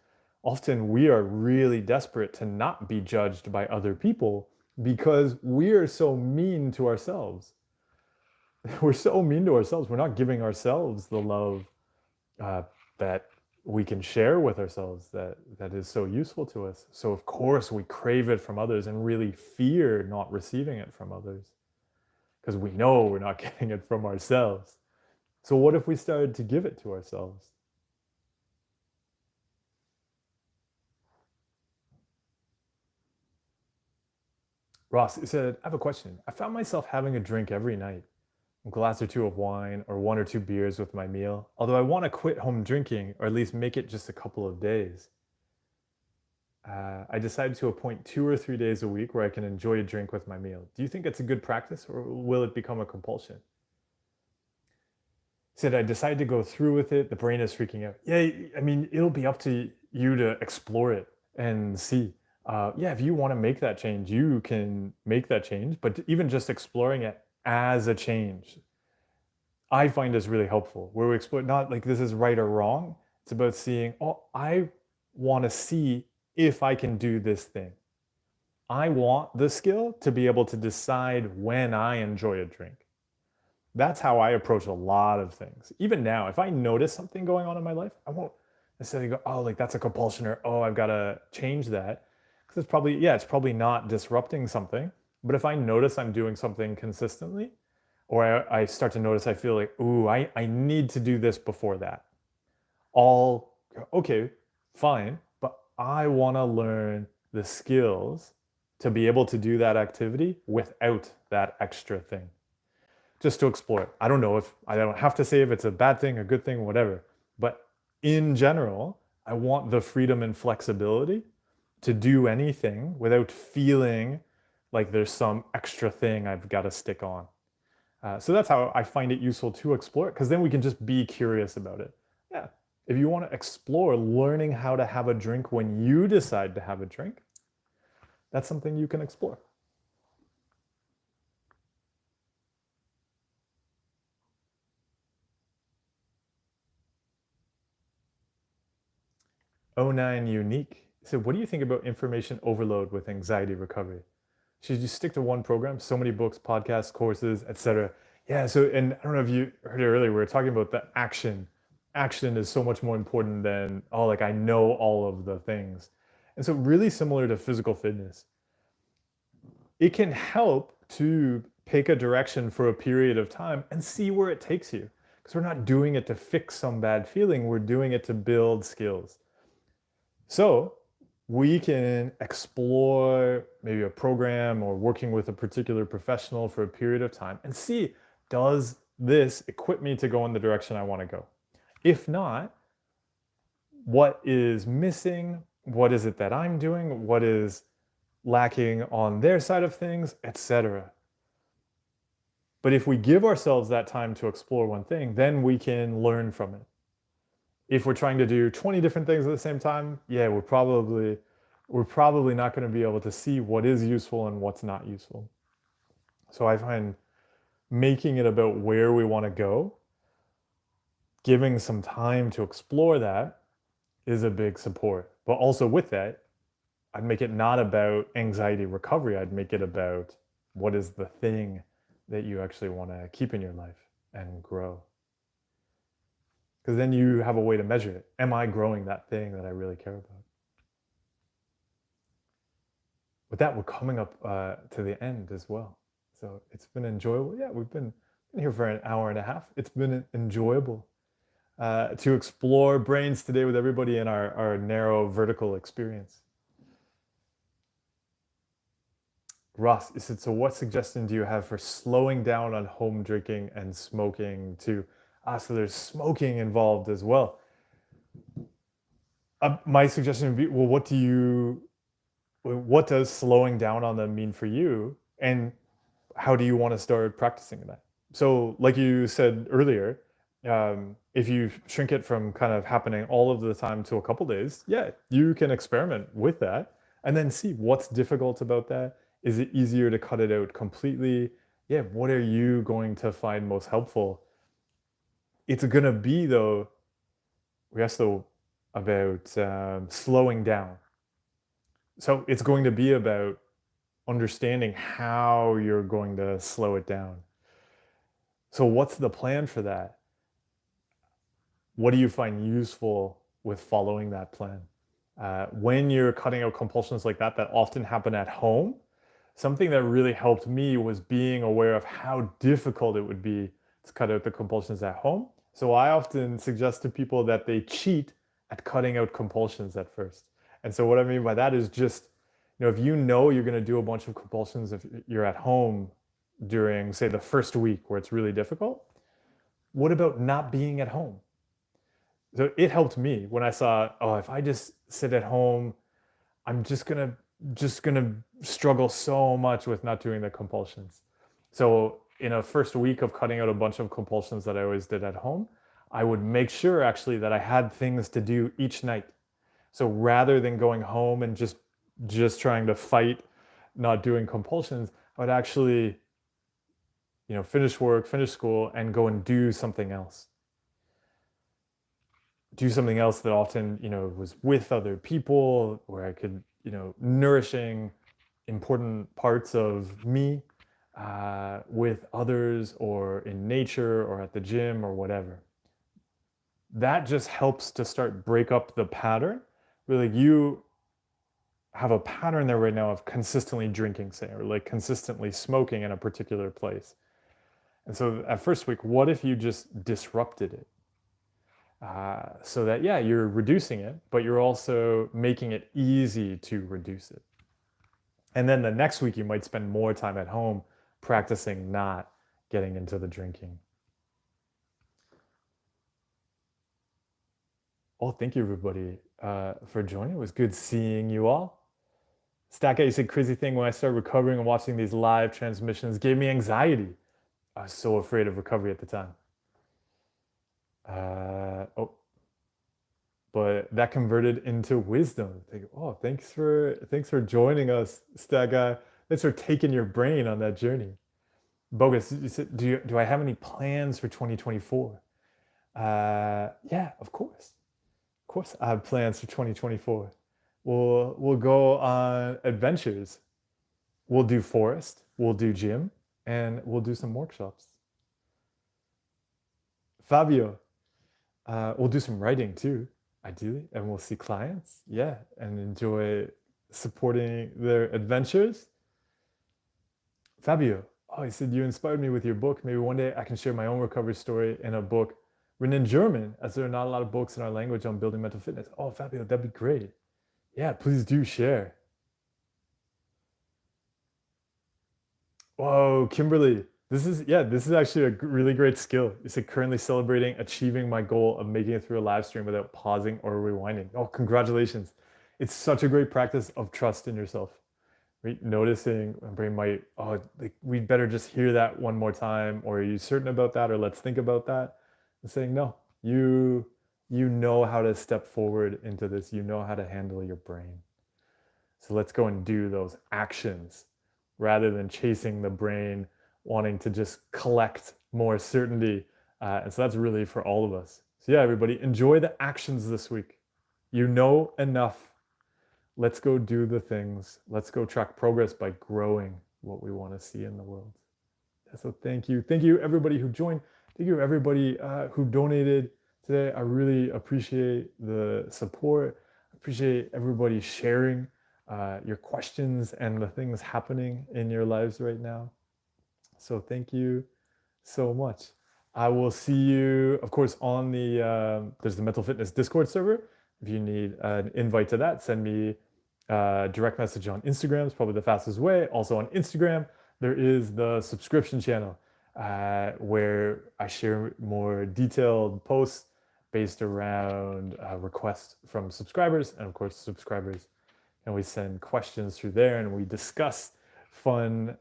Often we are really desperate to not be judged by other people because we are so mean to ourselves. We're so mean to ourselves. We're not giving ourselves the love uh, that we can share with ourselves that is so useful to us. So of course we crave it from others and really fear not receiving it from others because we know we're not getting it from ourselves. So what if we started to give it to ourselves? Ross said, I have a question. I found myself having a drink every night, a glass or two of wine or one or two beers with my meal, although I want to quit home drinking or at least make it just a couple of days. I decided to appoint 2 or 3 days a week where I can enjoy a drink with my meal. Do you think it's a good practice or will it become a compulsion? Said I decided to go through with it. The brain is freaking out. Yeah, I mean, it'll be up to you to explore it and see. Yeah, if you want to make that change, you can make that change. But even just exploring it as a change, I find is really helpful. Where we explore not like this is right or wrong. It's about seeing, oh, I want to see if I can do this thing. I want the skill to be able to decide when I enjoy a drink. That's how I approach a lot of things. Even now, if I notice something going on in my life, I won't necessarily go, oh, like that's a compulsion, or oh, I've got to change that. Because it's probably, yeah, it's probably not disrupting something. But if I notice I'm doing something consistently, or I start to notice I feel like, ooh, I need to do this before that. All okay, fine, but I want to learn the skills to be able to do that activity without that extra thing, just to explore it. I don't know if I don't have to say if it's a bad thing, a good thing, whatever. But in general, I want the freedom and flexibility to do anything without feeling like there's some extra thing I've got to stick on. So that's how I find it useful to explore it, because then we can just be curious about it. Yeah. If you want to explore learning how to have a drink when you decide to have a drink, that's something you can explore. '09 Unique. So, what do you think about information overload with anxiety recovery? Should you stick to one program? So many books, podcasts, courses, etc. Yeah. So, and I don't know if you heard it earlier. We were talking about the action. Action is so much more important than, oh, like I know all of the things. And so, really similar to physical fitness, it can help to pick a direction for a period of time and see where it takes you. Because we're not doing it to fix some bad feeling, we're doing it to build skills. So we can explore maybe a program or working with a particular professional for a period of time and see, does this equip me to go in the direction I want to go? If not, what is missing? What is it that I'm doing? What is lacking on their side of things, etc. But if we give ourselves that time to explore one thing, then we can learn from it. If we're trying to do 20 different things at the same time, yeah, we're probably not going to be able to see what is useful and what's not useful. So I find making it about where we want to go, giving some time to explore that, is a big support. But also with that, I'd make it not about anxiety recovery. I'd make it about what is the thing that you actually want to keep in your life and grow. Because then you have a way to measure it. Am I growing that thing that I really care about? With that, we're coming up to the end as well. So it's been enjoyable. Yeah, we've been here for an hour and a half. It's been enjoyable to explore brains today with everybody in our narrow vertical experience. Ross, he said, so what suggestion do you have for slowing down on home drinking and smoking too? So there's smoking involved as well. My suggestion would be, well, what does slowing down on them mean for you? And how do you want to start practicing that? So like you said earlier, if you shrink it from kind of happening all of the time to a couple days, yeah, you can experiment with that and then see what's difficult about that. Is it easier to cut it out completely? Yeah, what are you going to find most helpful? It's going to be, though, we asked though about slowing down. So it's going to be about understanding how you're going to slow it down. So what's the plan for that? What do you find useful with following that plan? When you're cutting out compulsions like that often happen at home, something that really helped me was being aware of how difficult it would be to cut out the compulsions at home. So I often suggest to people that they cheat at cutting out compulsions at first. And so what I mean by that is just, if you know you're going to do a bunch of compulsions if you're at home during, say, the first week where it's really difficult, what about not being at home? So it helped me when I saw, oh, if I just sit at home, I'm just gonna struggle so much with not doing the compulsions. So in a first week of cutting out a bunch of compulsions that I always did at home, I would make sure actually that I had things to do each night. So rather than going home and just trying to fight not doing compulsions, I would actually, finish work, finish school, and go and do something else. Do something else that often, was with other people, where I could, nourishing important parts of me, with others or in nature or at the gym or whatever. That just helps to start break up the pattern. Really, you have a pattern there right now of consistently drinking, say, or like consistently smoking in a particular place. And so at first week, what if you just disrupted it? So that, yeah, you're reducing it, but you're also making it easy to reduce it. And then the next week, you might spend more time at home practicing not getting into the drinking. Oh, thank you, everybody, for joining. It was good seeing you all. Stack out, you said crazy thing when I started recovering and watching these live transmissions gave me anxiety. I was so afraid of recovery at the time. Oh, but that converted into wisdom. Oh, thanks for joining us, Stack Guy. Thanks for taking your brain on that journey. Bogus, you said, do I have any plans for 2024? Yeah, of course. Of course, I have plans for 2024. We'll go on adventures. We'll do forest, we'll do gym, and we'll do some workshops. Fabio, we'll do some writing too, ideally, and we'll see clients, yeah, and enjoy supporting their adventures. Fabio, oh, he said, you inspired me with your book. Maybe one day I can share my own recovery story in a book written in German, as there are not a lot of books in our language on building mental fitness. Oh, Fabio, that'd be great. Yeah, please do share. Whoa, Kimberly, this is actually a really great skill. You said currently celebrating achieving my goal of making it through a live stream without pausing or rewinding. Oh, congratulations. It's such a great practice of trust in yourself. Right? Noticing my brain might, oh, like we'd better just hear that one more time, or are you certain about that, or let's think about that. And saying, no, you know how to step forward into this, you know how to handle your brain. So let's go and do those actions rather than chasing the brain, wanting to just collect more certainty. And so that's really for all of us. So yeah, everybody, enjoy the actions this week. You know enough. Let's go do the things. Let's go track progress by growing what we want to see in the world. So thank you. Thank you, everybody who joined. Thank you, everybody who donated today. I really appreciate the support. I appreciate everybody sharing your questions and the things happening in your lives right now. So thank you so much. I will see you, of course, on there's the Mental Fitness Discord server. If you need an invite to that, send me a direct message on Instagram. It's probably the fastest way. Also on Instagram, there is the subscription channel where I share more detailed posts based around requests from subscribers. And of course, subscribers and we send questions through there and we discuss fun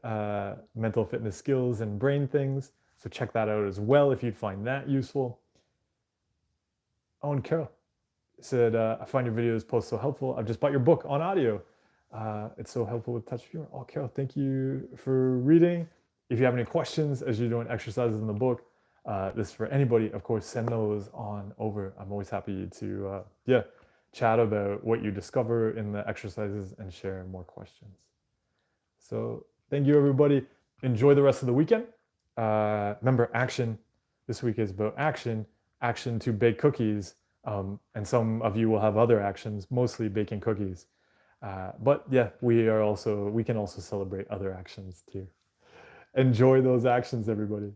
mental fitness skills and brain things. So check that out as well if you'd find that useful. Oh, and Carol said, I find your videos posts so helpful. I've just bought your book on audio. It's so helpful with touch humor. Oh, Carol, thank you for reading. If you have any questions as you're doing exercises in the book, this is for anybody, of course, send those on over. I'm always happy to, chat about what you discover in the exercises and share more questions. So thank you, everybody. Enjoy the rest of the weekend. Remember, action. This week is about action to bake cookies. And some of you will have other actions, mostly baking cookies. But yeah, we can also celebrate other actions too. Enjoy those actions, everybody.